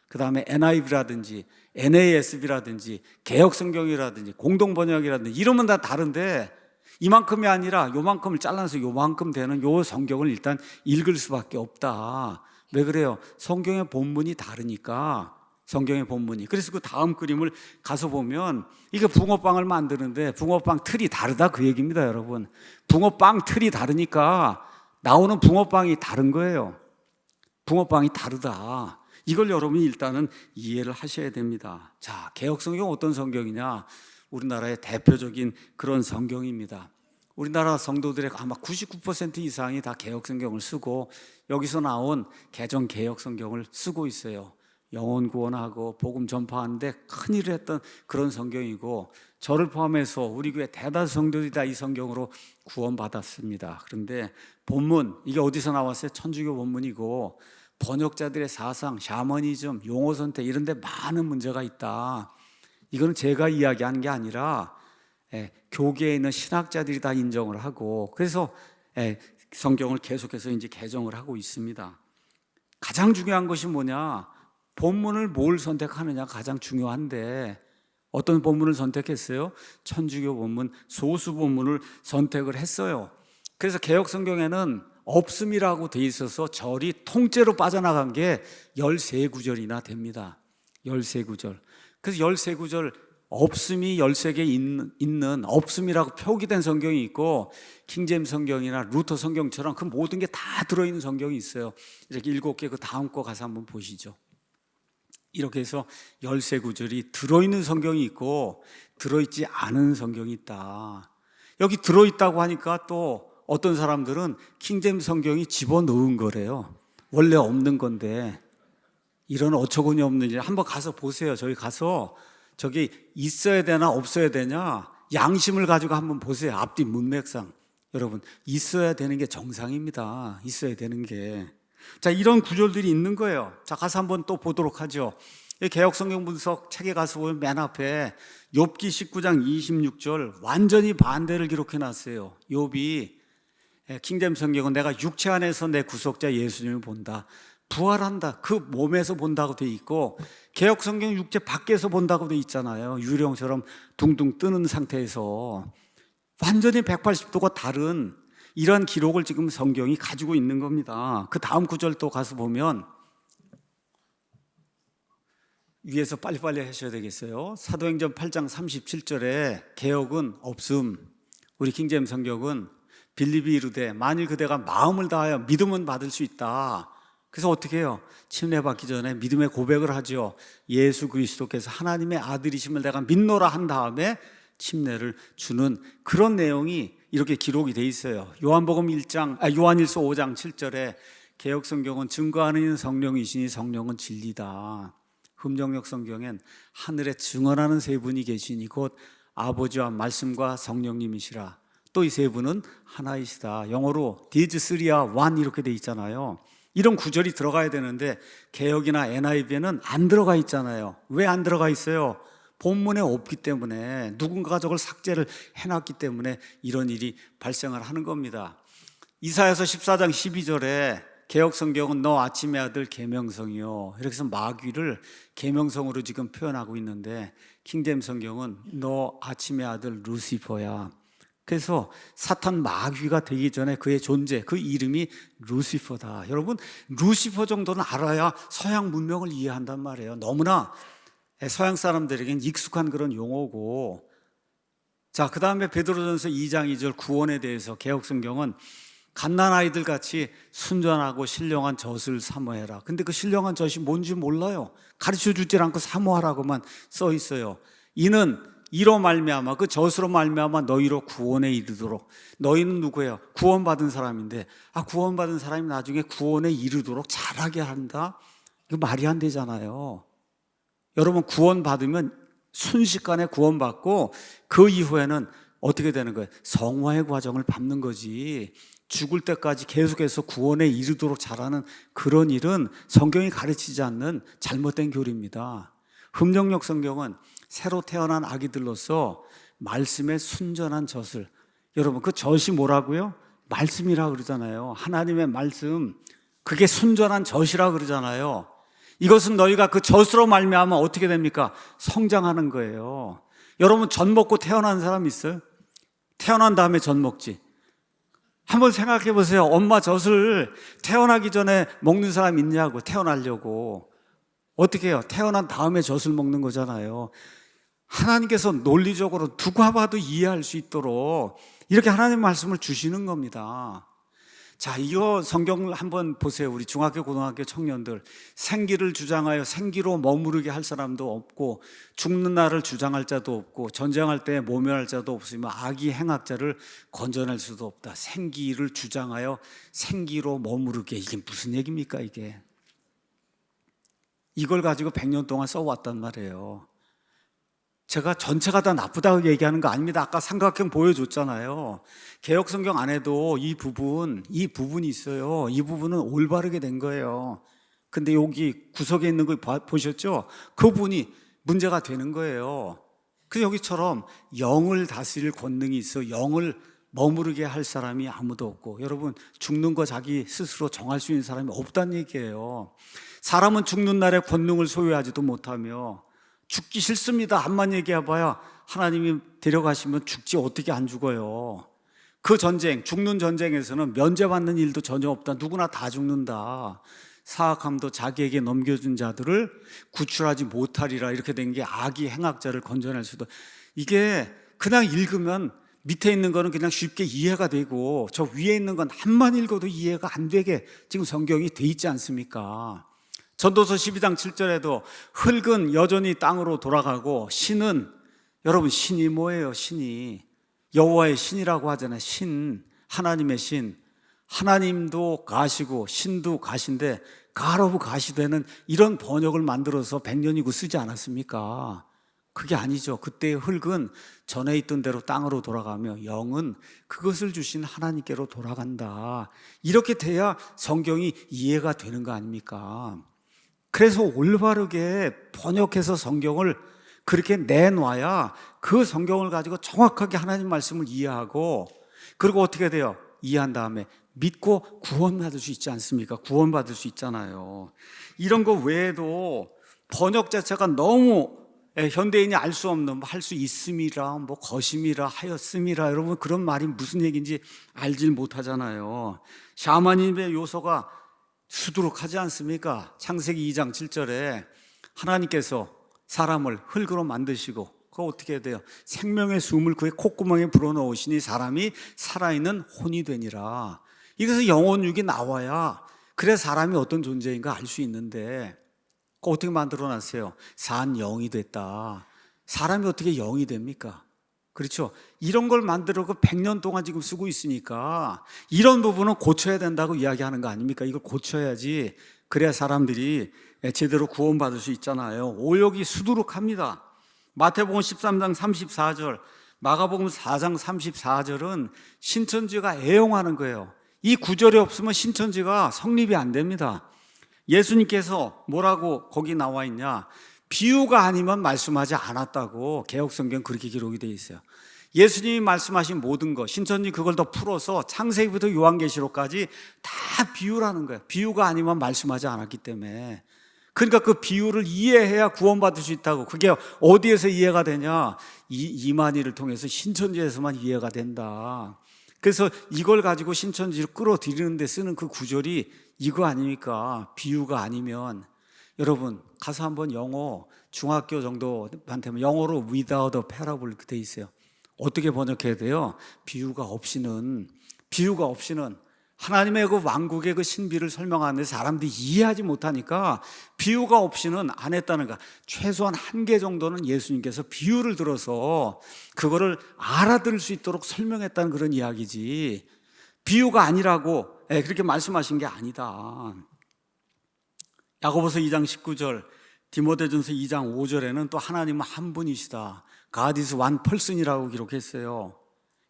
그 다음에 NIV라든지 NASB라든지 개혁성경이라든지 공동번역이라든지 이러면 다 다른데, 이만큼이 아니라 요만큼을 잘라서 요만큼 되는 요 성경을 일단 읽을 수밖에 없다. 왜 그래요? 성경의 본문이 다르니까. 성경의 본문이. 그래서 그 다음 그림을 가서 보면 이게 붕어빵을 만드는데 붕어빵 틀이 다르다, 그 얘기입니다, 여러분. 붕어빵 틀이 다르니까 나오는 붕어빵이 다른 거예요. 붕어빵이 다르다. 이걸 여러분이 일단은 이해를 하셔야 됩니다. 자, 개혁성경 어떤 성경이냐? 우리나라의 대표적인 그런 성경입니다. 우리나라 성도들의 아마 99% 이상이 다 개혁성경을 쓰고 여기서 나온 개정 개혁성경을 쓰고 있어요. 영혼 구원하고 복음 전파하는데 큰 일을 했던 그런 성경이고, 저를 포함해서 우리 교회 대다수 성도들이 다 이 성경으로 구원받았습니다. 그런데 본문, 이게 어디서 나왔어요? 천주교 본문이고, 번역자들의 사상, 샤머니즘, 용어 선택 이런 데 많은 문제가 있다. 이거는 제가 이야기하는 게 아니라 교계에 있는 신학자들이 다 인정을 하고, 그래서 성경을 계속해서 이제 개정을 하고 있습니다. 가장 중요한 것이 뭐냐? 본문을 뭘 선택하느냐 가장 중요한데, 어떤 본문을 선택했어요? 천주교 본문, 소수 본문을 선택을 했어요. 그래서 개역 성경에는 없음이라고 돼 있어서 절이 통째로 빠져나간 게 13구절이나 됩니다. 13구절. 그래서 13구절 없음이 13개 있는 없음이라고 표기된 성경이 있고, 킹제임스 성경이나 루터 성경처럼 그 모든 게 다 들어있는 성경이 있어요. 이렇게 7개, 그 다음 거 가서 한번 보시죠. 이렇게 해서 13구절이 들어있는 성경이 있고 들어있지 않은 성경이 있다. 여기 들어있다고 하니까 또 어떤 사람들은 킹제임스 성경이 집어넣은 거래요. 원래 없는 건데. 이런 어처구니 없는 일. 한번 가서 보세요. 저기 가서 저기 있어야 되나 없어야 되냐, 양심을 가지고 한번 보세요. 앞뒤 문맥상. 여러분, 있어야 되는 게 정상입니다. 있어야 되는 게. 자, 이런 구절들이 있는 거예요. 자, 가서 한번 또 보도록 하죠. 개역 성경 분석 책에 가서 보면 맨 앞에 욥기 19장 26절 완전히 반대를 기록해 놨어요. 욥이 킹제임스 성경은 내가 육체 안에서 내 구속자 예수님을 본다, 부활한다, 그 몸에서 본다고 돼 있고, 개역 성경 육체 밖에서 본다고 돼 있잖아요. 유령처럼 둥둥 뜨는 상태에서 완전히 180도가 다른 이런 기록을 지금 성경이 가지고 있는 겁니다. 그 다음 구절 또 가서 보면, 위에서 빨리빨리 하셔야 되겠어요. 사도행전 8장 37절에 개역은 없음, 우리 킹제임스 성경은 빌립이 이르되 만일 그대가 마음을 다하여 믿음은 받을 수 있다. 그래서 어떻게 해요? 침례받기 전에 믿음의 고백을 하죠. 예수 그리스도께서 하나님의 아들이심을 내가 믿노라 한 다음에 침례를 주는 그런 내용이 이렇게 기록이 돼 있어요. 요한일서 5장 7절에 개역 성경은 증거하는 이는 성령이시니 성령은 진리다. 흠정역 성경엔 하늘에 증언하는 세 분이 계시니 곧 아버지와 말씀과 성령님이시라. 또 이 세 분은 하나이시다. 영어로 These three are one 이렇게 돼 있잖아요. 이런 구절이 들어가야 되는데 개역이나 NIV에는 안 들어가 있잖아요. 왜 안 들어가 있어요? 본문에 없기 때문에, 누군가가 저걸 삭제를 해놨기 때문에 이런 일이 발생을 하는 겁니다. 이사야서 14장 12절에 개역 성경은 너 아침의 아들 계명성이요, 이렇게 해서 마귀를 계명성으로 지금 표현하고 있는데, 킹제임스 성경은 너 아침의 아들 루시퍼야. 그래서 사탄 마귀가 되기 전에 그의 존재, 그 이름이 루시퍼다. 여러분, 루시퍼 정도는 알아야 서양 문명을 이해한단 말이에요. 너무나 서양 사람들에겐 익숙한 그런 용어고. 자, 그 다음에 베드로전서 2장 2절 구원에 대해서 개역 성경은 갓난아이들 같이 순전하고 신령한 젖을 사모해라. 근데 그 신령한 젖이 뭔지 몰라요. 가르쳐주질 않고 사모하라고만 써 있어요. 이는 이로 말미암아, 그 젖으로 말미암아 너희로 구원에 이르도록. 너희는 누구예요? 구원받은 사람인데, 구원받은 사람이 나중에 구원에 이르도록 잘하게 한다? 이거 말이 안 되잖아요. 여러분, 구원받으면 순식간에 구원받고 그 이후에는 어떻게 되는 거예요? 성화의 과정을 밟는 거지. 죽을 때까지 계속해서 구원에 이르도록 잘하는 그런 일은 성경이 가르치지 않는 잘못된 교리입니다. 흠정역 성경은 새로 태어난 아기들로서 말씀의 순전한 젖을, 여러분 그 젖이 뭐라고요? 말씀이라 그러잖아요. 하나님의 말씀, 그게 순전한 젖이라 그러잖아요. 이것은 너희가 그 젖으로 말미암아 어떻게 됩니까? 성장하는 거예요. 여러분, 젖 먹고 태어난 사람 있어요? 태어난 다음에 젖 먹지. 한번 생각해 보세요. 엄마 젖을 태어나기 전에 먹는 사람 있냐고. 태어나려고 어떻게 해요? 태어난 다음에 젖을 먹는 거잖아요. 하나님께서 논리적으로 누가 봐도 이해할 수 있도록 이렇게 하나님의 말씀을 주시는 겁니다. 자, 이거 성경을 한번 보세요. 우리 중학교, 고등학교 청년들, 생기를 주장하여 생기로 머무르게 할 사람도 없고, 죽는 날을 주장할 자도 없고, 전쟁할 때 모면할 자도 없으며 악이 행악자를 건져낼 수도 없다. 생기를 주장하여 생기로 머무르게. 이게 무슨 얘기입니까 이게? 이걸 가지고 100년 동안 써왔단 말이에요. 제가 전체가 다 나쁘다고 얘기하는 거 아닙니다. 아까 삼각형 보여줬잖아요. 개역 성경 안에도 이 부분이 있어요. 이 부분은 올바르게 된 거예요. 근데 여기 구석에 있는 거 보셨죠? 그 부분이 문제가 되는 거예요. 그래서 여기처럼 영을 다스릴 권능이 있어 영을 머무르게 할 사람이 아무도 없고, 여러분 죽는 거 자기 스스로 정할 수 있는 사람이 없다는 얘기예요. 사람은 죽는 날에 권능을 소유하지도 못하며 죽기 싫습니다 한만 얘기해봐야 하나님이 데려가시면 죽지 어떻게 안 죽어요. 그 전쟁, 죽는 전쟁에서는 면제받는 일도 전혀 없다. 누구나 다 죽는다. 사악함도 자기에게 넘겨준 자들을 구출하지 못하리라. 이렇게 된 게 악이 행악자를 건져낼 수도. 이게 그냥 읽으면 밑에 있는 거는 그냥 쉽게 이해가 되고 저 위에 있는 건 한만 읽어도 이해가 안 되게 지금 성경이 돼 있지 않습니까? 전도서 12장 7절에도 흙은 여전히 땅으로 돌아가고 신은, 여러분 신이 뭐예요? 신이 여호와의 신이라고 하잖아요. 신, 하나님의 신. 하나님도 가시고 신도 가신데 God of 가시되는 이런 번역을 만들어서 100년이고 쓰지 않았습니까? 그게 아니죠. 그때의 흙은 전에 있던 대로 땅으로 돌아가며 영은 그것을 주신 하나님께로 돌아간다. 이렇게 돼야 성경이 이해가 되는 거 아닙니까? 그래서 올바르게 번역해서 성경을 그렇게 내놔야 그 성경을 가지고 정확하게 하나님 말씀을 이해하고, 그리고 어떻게 돼요? 이해한 다음에 믿고 구원받을 수 있지 않습니까? 구원받을 수 있잖아요. 이런 거 외에도 번역 자체가 너무 현대인이 알 수 없는, 할 수 있음이라 것임이라 하였음이라, 여러분 그런 말이 무슨 얘기인지 알질 못하잖아요. 샤머니즘의 요소가 수두룩하지 않습니까? 창세기 2장 7절에 하나님께서 사람을 흙으로 만드시고 그거 어떻게 해야 돼요? 생명의 숨을 그의 콧구멍에 불어넣으시니 사람이 살아있는 혼이 되니라. 이것은 영혼육이 나와야 그래 사람이 어떤 존재인가 알 수 있는데 그거 어떻게 만들어놨어요? 산 영이 됐다. 사람이 어떻게 영이 됩니까? 그렇죠? 이런 걸 만들어 100년 동안 지금 쓰고 있으니까 이런 부분은 고쳐야 된다고 이야기하는 거 아닙니까? 이걸 고쳐야지 그래야 사람들이 제대로 구원받을 수 있잖아요. 오역이 수두룩합니다. 마태복음 13장 34절, 마가복음 4장 34절은 신천지가 애용하는 거예요. 이 구절이 없으면 신천지가 성립이 안 됩니다. 예수님께서 뭐라고 거기 나와 있냐? 비유가 아니면 말씀하지 않았다고 개역성경 그렇게 기록이 되어 있어요. 예수님이 말씀하신 모든 것, 신천지 그걸 더 풀어서 창세기부터 요한계시록까지 다 비유라는 거예요. 비유가 아니면 말씀하지 않았기 때문에. 그러니까 그 비유를 이해해야 구원받을 수 있다고. 그게 어디에서 이해가 되냐? 이만희를 통해서 신천지에서만 이해가 된다. 그래서 이걸 가지고 신천지를 끌어들이는 데 쓰는 그 구절이 이거 아닙니까? 비유가 아니면. 여러분 가서 한번 영어 중학교 정도한테면 영어로 without a parable 돼 있어요. 어떻게 번역해야 돼요? 비유가 없이는 하나님의 그 왕국의 그 신비를 설명하는데 사람들이 이해하지 못하니까 비유가 없이는 안 했다는 거. 최소한 한 개 정도는 예수님께서 비유를 들어서 그거를 알아들을 수 있도록 설명했다는 그런 이야기지, 비유가 아니라고 그렇게 말씀하신 게 아니다. 야고보서 2장 19절, 디모데전서 2장 5절에는 또 하나님은 한 분이시다. God is one person이라고 기록했어요.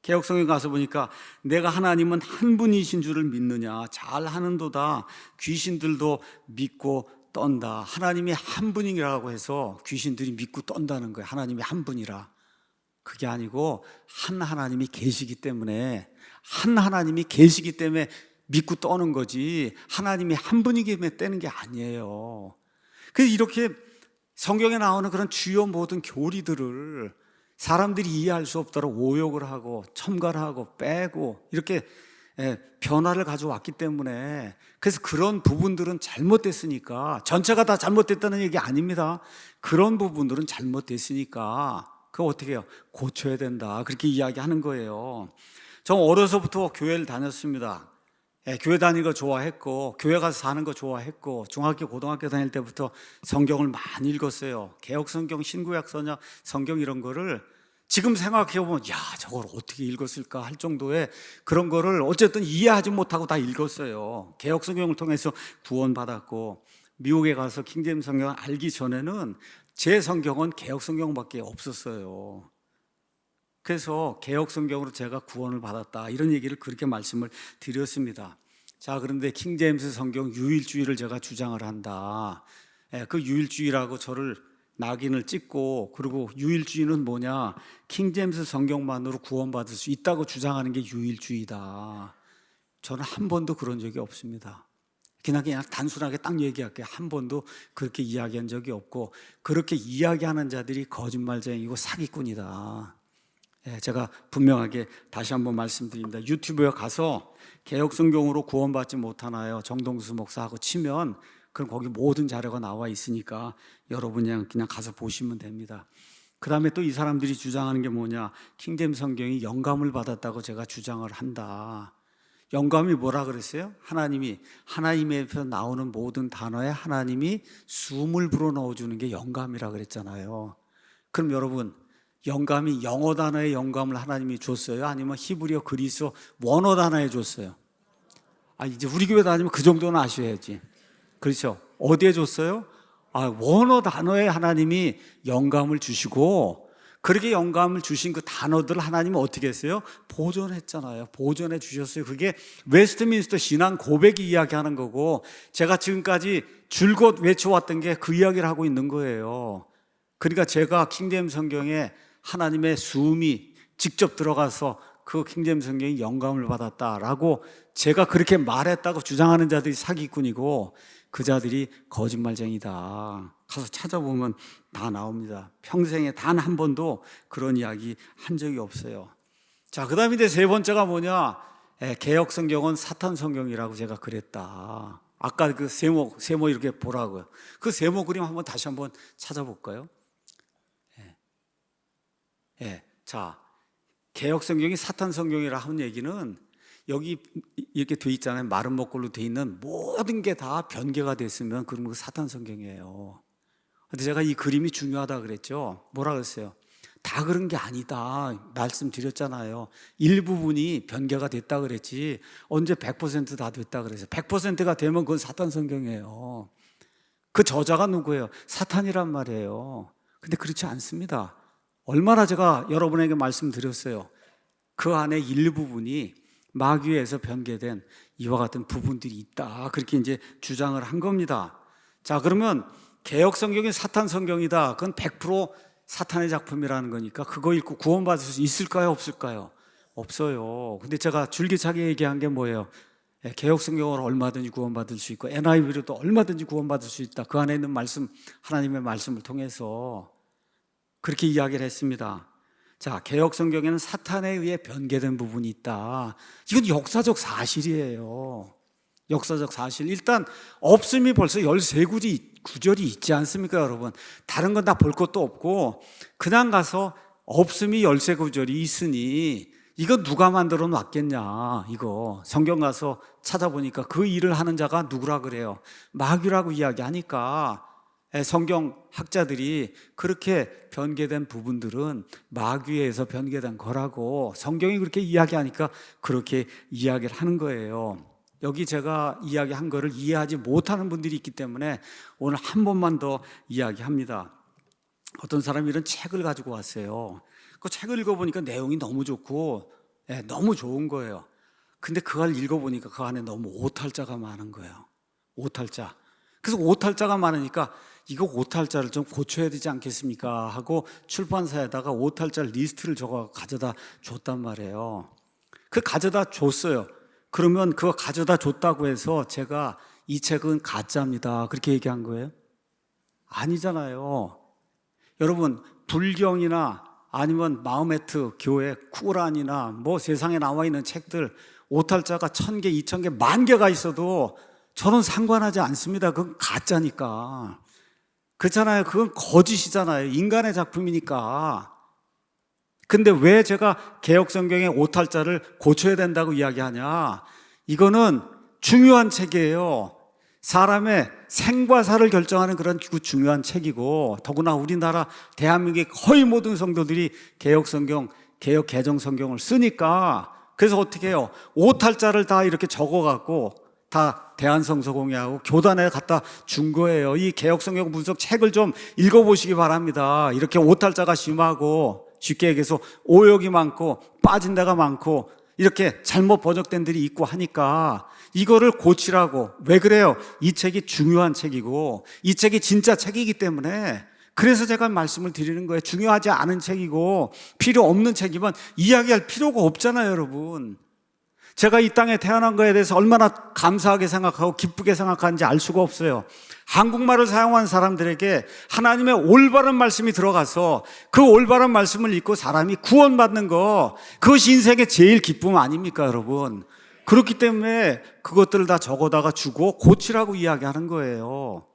개역성경 가서 보니까 내가 하나님은 한 분이신 줄을 믿느냐, 잘하는도다. 귀신들도 믿고 떤다. 하나님이 한 분이라고 해서 귀신들이 믿고 떤다는 거예요. 하나님이 한 분이라. 그게 아니고 한 하나님이 계시기 때문에, 믿고 떠는 거지, 하나님이 한 분이기 때문에 떼는 게 아니에요. 그래서 이렇게 성경에 나오는 그런 주요 모든 교리들을 사람들이 이해할 수 없도록 오역을 하고 첨가를 하고 빼고 이렇게 변화를 가져왔기 때문에, 그래서 그런 부분들은 잘못됐으니까, 전체가 다 잘못됐다는 얘기 아닙니다. 그런 부분들은 잘못됐으니까 그거 어떻게 해요? 고쳐야 된다. 그렇게 이야기하는 거예요. 저 어려서부터 교회를 다녔습니다. 교회 다니는 거 좋아했고 교회 가서 사는 거 좋아했고 중학교 고등학교 다닐 때부터 성경을 많이 읽었어요. 개역성경, 신구약성경, 성경 이런 거를 지금 생각해보면 야 저걸 어떻게 읽었을까 할 정도의 그런 거를 어쨌든 이해하지 못하고 다 읽었어요. 개역성경을 통해서 구원받았고, 미국에 가서 킹제임스 성경을 알기 전에는 제 성경은 개역성경밖에 없었어요. 그래서 개역성경으로 제가 구원을 받았다, 이런 얘기를 그렇게 말씀을 드렸습니다. 자, 그런데 킹제임스 성경 유일주의를 제가 주장을 한다. 그 유일주의라고 저를 낙인을 찍고, 그리고 유일주의는 뭐냐, 킹제임스 성경만으로 구원받을 수 있다고 주장하는 게 유일주의다. 저는 한 번도 그런 적이 없습니다. 그냥 단순하게 딱 얘기할게요. 한 번도 그렇게 이야기한 적이 없고, 그렇게 이야기하는 자들이 거짓말쟁이고 사기꾼이다. 제가 분명하게 다시 한번 말씀드립니다. 유튜브에 가서 개혁성경으로 구원받지 못하나요? 정동수 목사하고 치면 그럼 거기 모든 자료가 나와 있으니까 여러분이 그냥 가서 보시면 됩니다. 그 다음에 또 이 사람들이 주장하는 게 뭐냐, 킹제임스 성경이 영감을 받았다고 제가 주장을 한다. 영감이 뭐라 그랬어요? 하나님에서 나오는 모든 단어에 하나님이 숨을 불어넣어주는 게 영감이라 그랬잖아요. 그럼 여러분, 영감이 영어 단어의 영감을 하나님이 줬어요? 아니면 히브리어 그리스어 원어 단어에 줬어요? 이제 우리 교회 다니면 그 정도는 아셔야지. 그렇죠? 어디에 줬어요? 원어 단어에 하나님이 영감을 주시고, 그렇게 영감을 주신 그 단어들을 하나님은 어떻게 했어요? 보존했잖아요. 보존해 주셨어요. 그게 웨스트민스터 신앙 고백이 이야기하는 거고, 제가 지금까지 줄곧 외쳐왔던 게 그 이야기를 하고 있는 거예요. 그러니까 제가 킹제임스 성경에 하나님의 숨이 직접 들어가서 그 킹제임스 성경이 영감을 받았다라고 제가 그렇게 말했다고 주장하는 자들이 사기꾼이고, 그 자들이 거짓말쟁이다. 가서 찾아보면 다 나옵니다. 평생에 단 한 번도 그런 이야기 한 적이 없어요. 자, 그 다음에 이제 세 번째가 뭐냐, 개혁 성경은 사탄 성경이라고 제가 그랬다. 아까 그 세모 이렇게 보라고요. 그 세모 그림 한번 다시 한번 찾아볼까요? 자, 개혁 성경이 사탄 성경이라 하는 얘기는 여기 이렇게 돼 있잖아요. 마른 목걸로 돼 있는 모든 게 다 변개가 됐으면 그런 거 사탄 성경이에요. 근데 제가 이 그림이 중요하다 그랬죠. 뭐라 그랬어요? 다 그런 게 아니다 말씀드렸잖아요. 일부분이 변개가 됐다 그랬지 언제 100% 다 됐다 그랬어요. 100%가 되면 그건 사탄 성경이에요. 그 저자가 누구예요? 사탄이란 말이에요. 근데 그렇지 않습니다. 얼마나 제가 여러분에게 말씀드렸어요. 그 안에 일부분이 마귀에서 변개된 이와 같은 부분들이 있다. 그렇게 이제 주장을 한 겁니다. 자, 그러면 개혁 성경이 사탄 성경이다. 그건 100% 사탄의 작품이라는 거니까 그거 읽고 구원받을 수 있을까요? 없을까요? 없어요. 근데 제가 줄기차게 얘기한 게 뭐예요? 개혁 성경으로 얼마든지 구원받을 수 있고 NIV로도 얼마든지 구원받을 수 있다. 그 안에 있는 말씀, 하나님의 말씀을 통해서 그렇게 이야기를 했습니다. 자, 개혁 성경에는 사탄에 의해 변개된 부분이 있다. 이건 역사적 사실이에요. 역사적 사실. 일단 없음이 벌써 13구절이 있지 않습니까, 여러분? 다른 건 다 볼 것도 없고 그냥 가서 없음이 13구절이 있으니 이거 누가 만들어 놨겠냐. 이거 성경 가서 찾아보니까 그 일을 하는 자가 누구라 그래요? 마귀라고 이야기하니까 성경 학자들이 그렇게 변개된 부분들은 마귀에 의해서 변개된 거라고 성경이 그렇게 이야기하니까 그렇게 이야기를 하는 거예요. 여기 제가 이야기한 거를 이해하지 못하는 분들이 있기 때문에 오늘 한 번만 더 이야기합니다. 어떤 사람이 이런 책을 가지고 왔어요. 그 책을 읽어보니까 내용이 너무 좋고 너무 좋은 거예요. 근데 그걸 읽어보니까 그 안에 너무 오탈자가 많은 거예요. 오탈자. 그래서 오탈자가 많으니까 이거 오탈자를 좀 고쳐야 되지 않겠습니까? 하고 출판사에다가 오탈자 리스트를 적어 가져다 줬단 말이에요. 그 가져다 줬어요. 그러면 그거 가져다 줬다고 해서 제가 이 책은 가짜입니다. 그렇게 얘기한 거예요? 아니잖아요. 여러분, 불경이나 아니면 마호메트 교회 쿠란이나 뭐 세상에 나와 있는 책들 오탈자가 1000개, 2000개, 10,000개가 있어도 저는 상관하지 않습니다. 그건 가짜니까. 그렇잖아요. 그건 거짓이잖아요. 인간의 작품이니까. 근데 왜 제가 개혁성경의 오탈자를 고쳐야 된다고 이야기하냐? 이거는 중요한 책이에요. 사람의 생과 사를 결정하는 그런 중요한 책이고, 더구나 우리나라 대한민국의 거의 모든 성도들이 개혁성경, 개혁 개정성경을 쓰니까, 그래서 어떻게 해요? 오탈자를 다 이렇게 적어갖고 다 대한성서공회하고 교단에 갖다 준 거예요. 이 개혁성경 분석 책을 좀 읽어보시기 바랍니다. 이렇게 오탈자가 심하고 쉽게 얘기해서 오역이 많고 빠진 데가 많고 이렇게 잘못 번역된 들이 있고 하니까 이거를 고치라고. 왜 그래요? 이 책이 중요한 책이고 이 책이 진짜 책이기 때문에 그래서 제가 말씀을 드리는 거예요. 중요하지 않은 책이고 필요 없는 책이면 이야기할 필요가 없잖아요, 여러분. 제가 이 땅에 태어난 거에 대해서 얼마나 감사하게 생각하고 기쁘게 생각하는지 알 수가 없어요. 한국말을 사용하는 사람들에게 하나님의 올바른 말씀이 들어가서 그 올바른 말씀을 읽고 사람이 구원받는 거, 그것이 인생의 제일 기쁨 아닙니까, 여러분? 그렇기 때문에 그것들을 다 적어다가 주고 고치라고 이야기하는 거예요.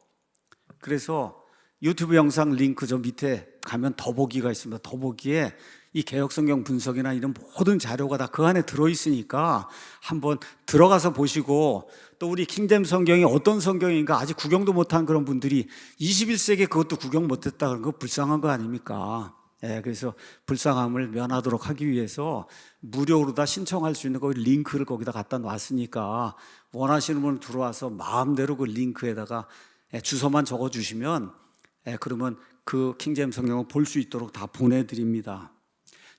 그래서 유튜브 영상 링크 저 밑에 가면 더보기가 있습니다. 더보기에 이 개역성경 분석이나 이런 모든 자료가 다 그 안에 들어있으니까 한번 들어가서 보시고, 또 우리 킹제임스 성경이 어떤 성경인가 아직 구경도 못한 그런 분들이 21세기에 그것도 구경 못했다 그런 거 불쌍한 거 아닙니까? 그래서 불쌍함을 면하도록 하기 위해서 무료로 다 신청할 수 있는 거 링크를 거기다 갖다 놨으니까 원하시는 분 들어와서 마음대로 그 링크에다가 주소만 적어주시면 그러면 그 킹제임스 성경을 볼 수 있도록 다 보내드립니다.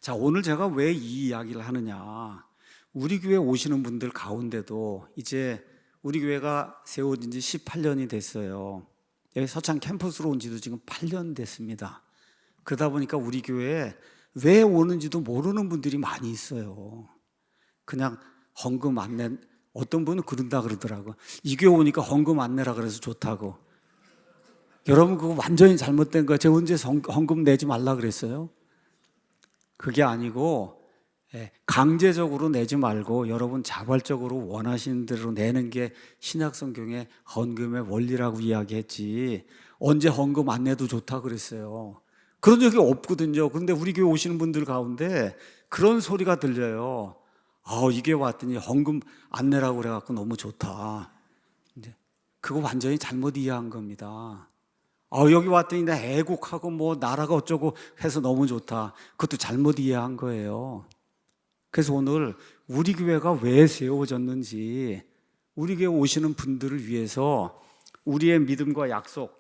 자, 오늘 제가 왜 이 이야기를 하느냐, 우리 교회 오시는 분들 가운데도 이제 우리 교회가 세워진 지 18년이 됐어요. 여기 서창 캠퍼스로 온 지도 지금 8년 됐습니다. 그러다 보니까 우리 교회에 왜 오는지도 모르는 분들이 많이 있어요. 그냥 헌금 안 내, 어떤 분은 그런다 그러더라고. 이 교회 오니까 헌금 안 내라 그래서 좋다고. 여러분, 그거 완전히 잘못된 거예요. 제가 언제 헌금 내지 말라 그랬어요? 그게 아니고 강제적으로 내지 말고 여러분 자발적으로 원하시는 대로 내는 게 신약성경의 헌금의 원리라고 이야기했지, 언제 헌금 안 내도 좋다 그랬어요. 그런 적이 없거든요. 그런데 우리 교회 오시는 분들 가운데 그런 소리가 들려요. 이게 왔더니 헌금 안 내라고 그래갖고 너무 좋다. 그거 완전히 잘못 이해한 겁니다. 여기 왔더니 나 애국하고 뭐 나라가 어쩌고 해서 너무 좋다. 그것도 잘못 이해한 거예요. 그래서 오늘 우리 교회가 왜 세워졌는지, 우리 교회 오시는 분들을 위해서 우리의 믿음과 약속,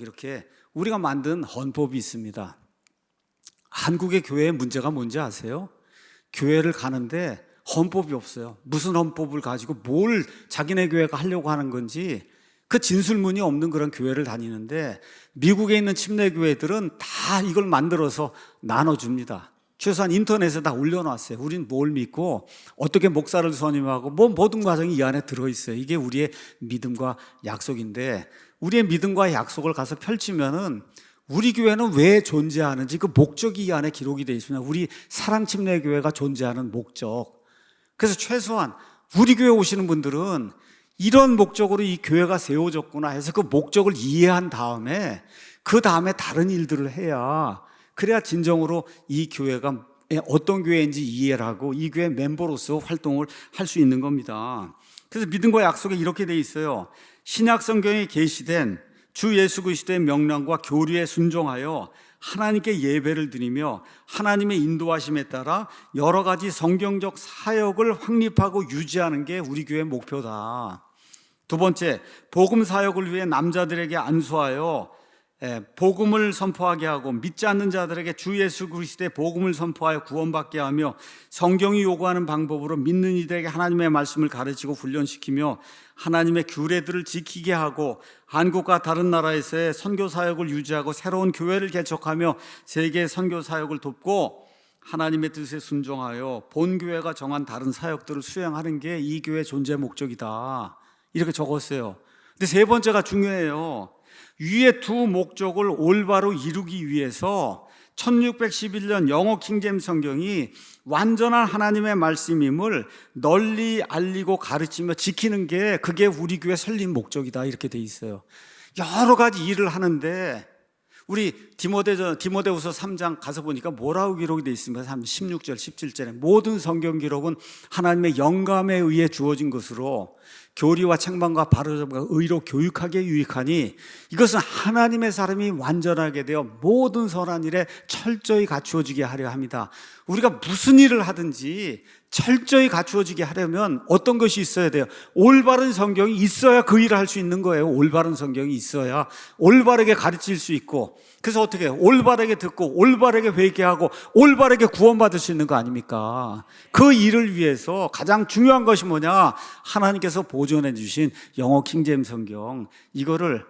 이렇게 우리가 만든 헌법이 있습니다. 한국의 교회의 문제가 뭔지 아세요? 교회를 가는데 헌법이 없어요. 무슨 헌법을 가지고 뭘 자기네 교회가 하려고 하는 건지 그 진술문이 없는 그런 교회를 다니는데, 미국에 있는 침례교회들은 다 이걸 만들어서 나눠줍니다. 최소한 인터넷에 다 올려놨어요. 우린 뭘 믿고 어떻게 목사를 선임하고 뭐 모든 과정이 이 안에 들어있어요. 이게 우리의 믿음과 약속인데, 우리의 믿음과 약속을 가서 펼치면은 우리 교회는 왜 존재하는지 그 목적이 이 안에 기록이 되어 있습니다. 우리 사랑침례교회가 존재하는 목적. 그래서 최소한 우리 교회 오시는 분들은 이런 목적으로 이 교회가 세워졌구나 해서 그 목적을 이해한 다음에 그 다음에 다른 일들을 해야, 그래야 진정으로 이 교회가 어떤 교회인지 이해를 하고 이 교회 멤버로서 활동을 할 수 있는 겁니다. 그래서 믿음과 약속에 이렇게 돼 있어요. 신약 성경에 계시된 주 예수 그리스도의 명령과 교리에 순종하여 하나님께 예배를 드리며 하나님의 인도하심에 따라 여러 가지 성경적 사역을 확립하고 유지하는 게 우리 교회의 목표다. 두 번째, 복음 사역을 위해 남자들에게 안수하여 복음을 선포하게 하고 믿지 않는 자들에게 주 예수 그리스도의 복음을 선포하여 구원받게 하며 성경이 요구하는 방법으로 믿는 이들에게 하나님의 말씀을 가르치고 훈련시키며 하나님의 규례들을 지키게 하고 한국과 다른 나라에서의 선교 사역을 유지하고 새로운 교회를 개척하며 세계 선교 사역을 돕고 하나님의 뜻에 순종하여 본 교회가 정한 다른 사역들을 수행하는 게 이 교회의 존재 목적이다. 이렇게 적었어요. 근데 세 번째가 중요해요. 위의 두 목적을 올바로 이루기 위해서 1611년 영어 킹제임스 성경이 완전한 하나님의 말씀임을 널리 알리고 가르치며 지키는 게, 그게 우리 교회 설립 목적이다, 이렇게 돼 있어요. 여러 가지 일을 하는데 우리 디모데후서 3장 가서 보니까 뭐라고 기록이 되어 있습니까? 16절 17절에 모든 성경 기록은 하나님의 영감에 의해 주어진 것으로 교리와 책망과 바로잡음과 의로 교육하기에 유익하니 이것은 하나님의 사람이 완전하게 되어 모든 선한 일에 철저히 갖추어지게 하려 합니다. 우리가 무슨 일을 하든지 철저히 갖추어지게 하려면 어떤 것이 있어야 돼요? 올바른 성경이 있어야 그 일을 할 수 있는 거예요. 올바른 성경이 있어야 올바르게 가르칠 수 있고, 그래서 어떻게 해요? 올바르게 듣고 올바르게 회개하고 올바르게 구원받을 수 있는 거 아닙니까? 그 일을 위해서 가장 중요한 것이 뭐냐? 하나님께서 보존해 주신 영어 킹제임스 성경, 이거를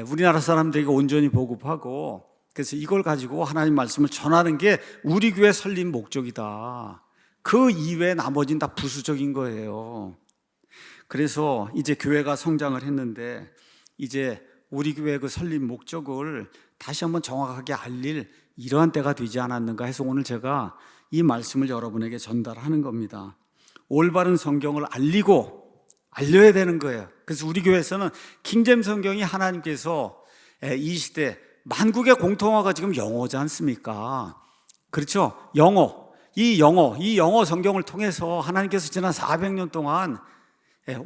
우리나라 사람들에게 온전히 보급하고, 그래서 이걸 가지고 하나님 말씀을 전하는 게 우리 교회 설립 목적이다. 그 이외에 나머지는 다 부수적인 거예요. 그래서 이제 교회가 성장을 했는데 이제 우리 교회 그 설립 목적을 다시 한번 정확하게 알릴 이러한 때가 되지 않았는가 해서 오늘 제가 이 말씀을 여러분에게 전달하는 겁니다. 올바른 성경을 알려야 되는 거예요. 그래서 우리 교회에서는 킹제임스 성경이 하나님께서 이 시대 만국의 공통어가 지금 영어지 않습니까? 그렇죠? 이 영어 성경을 통해서 하나님께서 지난 400년 동안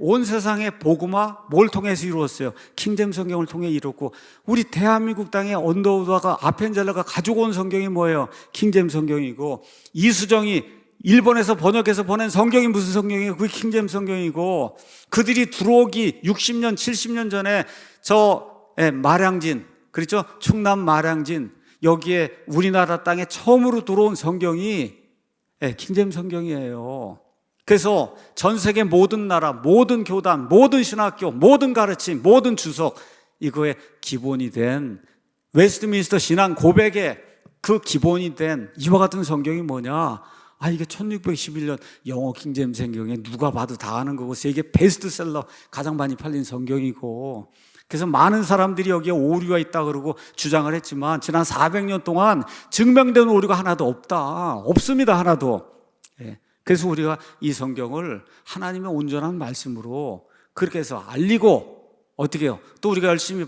온 세상의 복음화 뭘 통해서 이루었어요? 킹제임스 성경을 통해 이뤘고, 우리 대한민국 땅에 언더우드가 아펜젤러가 가지고 온 성경이 뭐예요? 킹제임스 성경이고, 이수정이 일본에서 번역해서 보낸 성경이 무슨 성경이에요? 그게 킹제임스 성경이고, 그들이 들어오기 60년, 70년 전에 마량진, 그렇죠? 충남 마량진, 여기에 우리나라 땅에 처음으로 들어온 성경이 킹제임스 성경이에요. 그래서 전 세계 모든 나라, 모든 교단, 모든 신학교, 모든 가르침, 모든 주석, 이거의 기본이 된 웨스트민스터 신앙 고백의 그 기본이 된 이와 같은 성경이 뭐냐? 이게 1611년 영어 킹제임스 성경에 누가 봐도 다 아는 거고, 세계 베스트셀러 가장 많이 팔린 성경이고, 그래서 많은 사람들이 여기에 오류가 있다 그러고 주장을 했지만 지난 400년 동안 증명된 오류가 하나도 없습니다. 하나도. 그래서 우리가 이 성경을 하나님의 온전한 말씀으로 그렇게 해서 알리고, 어떻게 해요? 또 우리가 열심히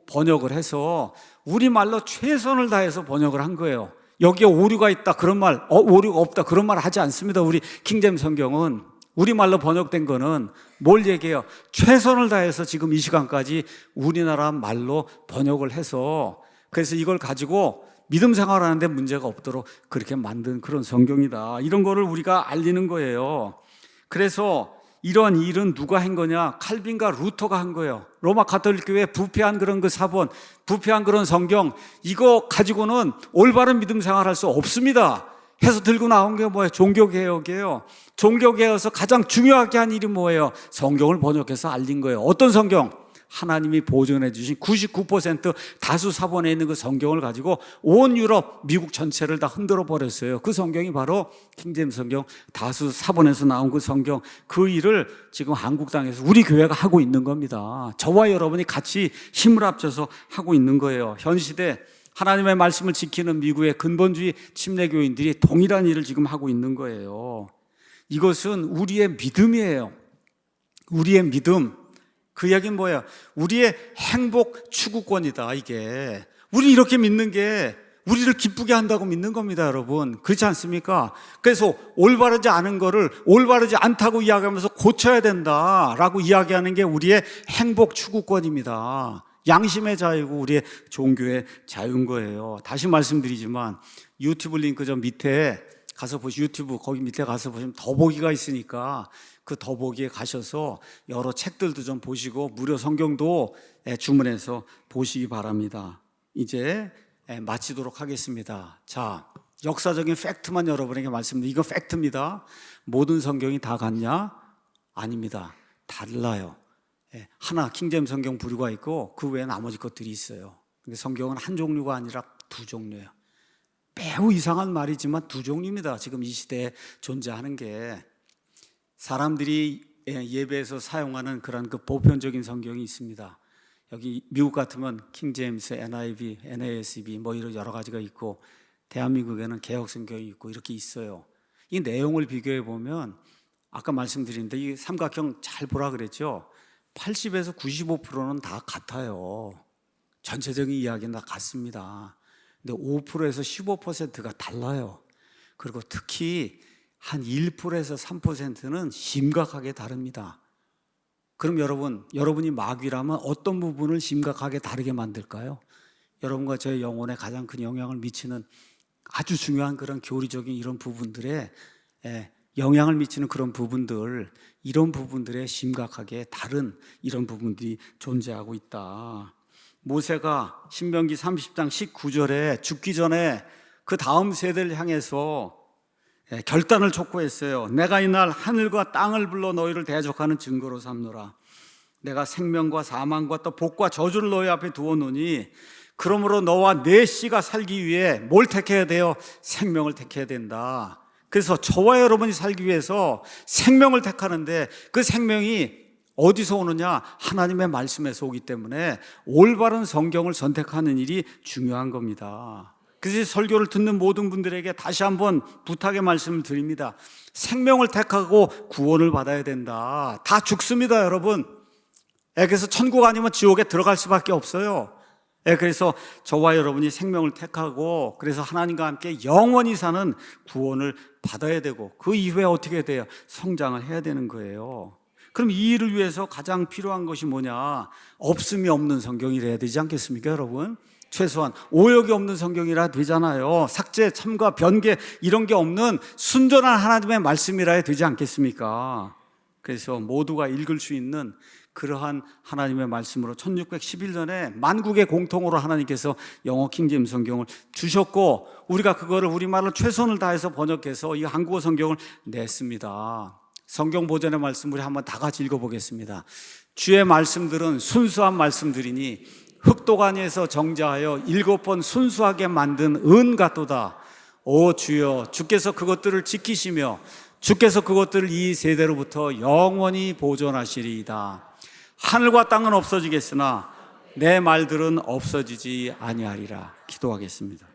번역을 해서 우리말로 최선을 다해서 번역을 한 거예요. 여기에 오류가 있다 그런 말, 오류가 없다 그런 말 하지 않습니다. 우리 킹제임스 성경은 우리말로 번역된 거는 뭘 얘기해요? 최선을 다해서 지금 이 시간까지 우리나라 말로 번역을 해서, 그래서 이걸 가지고 믿음 생활하는데 문제가 없도록 그렇게 만든 그런 성경이다. 이런 거를 우리가 알리는 거예요. 그래서 이런 일은 누가 한 거냐? 칼빈과 루터가 한 거예요. 로마 가톨릭 교회 부패한 그런 그 사본, 부패한 그런 성경, 이거 가지고는 올바른 믿음 생활할 수 없습니다 해서 들고 나온 게 뭐예요? 종교개혁이에요. 종교개혁에서 가장 중요하게 한 일이 뭐예요? 성경을 번역해서 알린 거예요. 어떤 성경? 하나님이 보존해 주신 99% 다수 사본에 있는 그 성경을 가지고 온 유럽, 미국 전체를 다 흔들어 버렸어요. 그 성경이 바로 킹제임스 성경, 다수 사본에서 나온 그 성경. 그 일을 지금 한국 땅에서 우리 교회가 하고 있는 겁니다. 저와 여러분이 같이 힘을 합쳐서 하고 있는 거예요. 현 시대 하나님의 말씀을 지키는 미국의 근본주의 침례교인들이 동일한 일을 지금 하고 있는 거예요. 이것은 우리의 믿음이에요. 우리의 믿음. 그 이야기는 뭐예요? 우리의 행복 추구권이다. 이게 우리 이렇게 믿는 게 우리를 기쁘게 한다고 믿는 겁니다, 여러분. 그렇지 않습니까? 그래서 올바르지 않은 거를 올바르지 않다고 이야기하면서 고쳐야 된다라고 이야기하는 게 우리의 행복 추구권입니다. 양심의 자유고 우리의 종교의 자유인 거예요. 다시 말씀드리지만 유튜브 링크 저 밑에 가서 유튜브 거기 밑에 가서 보시면 더보기가 있으니까 그 더보기에 가셔서 여러 책들도 좀 보시고 무료 성경도 주문해서 보시기 바랍니다. 이제 마치도록 하겠습니다. 자, 역사적인 팩트만 여러분에게 말씀드립니다. 이거 팩트입니다. 모든 성경이 다 같냐? 아닙니다. 달라요. 하나 킹제임스 성경 부류가 있고 그 외에 나머지 것들이 있어요. 근데 성경은 한 종류가 아니라 두 종류예요. 매우 이상한 말이지만 두 종류입니다. 지금 이 시대에 존재하는 게. 사람들이 예배에서 사용하는 그런 그 보편적인 성경이 있습니다. 여기 미국 같으면 킹제임스, NIV, NASB 뭐 이런 여러 가지가 있고, 대한민국에는 개혁 성경이 있고 이렇게 있어요. 이 내용을 비교해 보면 아까 말씀드렸는데 이 삼각형 잘 보라 그랬죠. 80에서 95%는 다 같아요. 전체적인 이야기는 다 같습니다. 근데 5%에서 15%가 달라요. 그리고 특히 한 1%에서 3%는 심각하게 다릅니다. 그럼 여러분이 마귀라면 어떤 부분을 심각하게 다르게 만들까요? 여러분과 저의 영혼에 가장 큰 영향을 미치는 아주 중요한 그런 교리적인 이런 부분들에 영향을 미치는 그런 부분들, 이런 부분들에 심각하게 다른 이런 부분들이 존재하고 있다. 모세가 신명기 30장 19절에 죽기 전에 그 다음 세대를 향해서 결단을 촉구했어요. 내가 이날 하늘과 땅을 불러 너희를 대적하는 증거로 삼노라. 내가 생명과 사망과 또 복과 저주를 너희 앞에 두었노니 그러므로 너와 내 씨가 살기 위해 뭘 택해야 돼요? 생명을 택해야 된다. 그래서 저와 여러분이 살기 위해서 생명을 택하는데 그 생명이 어디서 오느냐? 하나님의 말씀에서 오기 때문에 올바른 성경을 선택하는 일이 중요한 겁니다. 그래서 설교를 듣는 모든 분들에게 다시 한번 부탁의 말씀을 드립니다. 생명을 택하고 구원을 받아야 된다. 다 죽습니다, 여러분. 그래서 천국 아니면 지옥에 들어갈 수밖에 없어요. 그래서 저와 여러분이 생명을 택하고 그래서 하나님과 함께 영원히 사는 구원을 받아야 되고 그 이후에 어떻게 돼요? 성장을 해야 되는 거예요. 그럼 이 일을 위해서 가장 필요한 것이 뭐냐? 없음이 없는 성경이 돼야 되지 않겠습니까, 여러분? 최소한 오역이 없는 성경이라 되잖아요. 삭제, 첨가, 변개 이런 게 없는 순전한 하나님의 말씀이라 해야 되지 않겠습니까? 그래서 모두가 읽을 수 있는 그러한 하나님의 말씀으로 1611년에 만국의 공통으로 하나님께서 영어 킹제임스 성경을 주셨고 우리가 그거를 우리말로 최선을 다해서 번역해서 이 한국어 성경을 냈습니다. 성경 보전의 말씀 우리 한번 다 같이 읽어보겠습니다. 주의 말씀들은 순수한 말씀들이니 흑도가니에서 정자하여 7번 순수하게 만든 은 같도다. 오 주여, 주께서 그것들을 지키시며 주께서 그것들을 이 세대로부터 영원히 보존하시리이다. 하늘과 땅은 없어지겠으나 내 말들은 없어지지 아니하리라. 기도하겠습니다.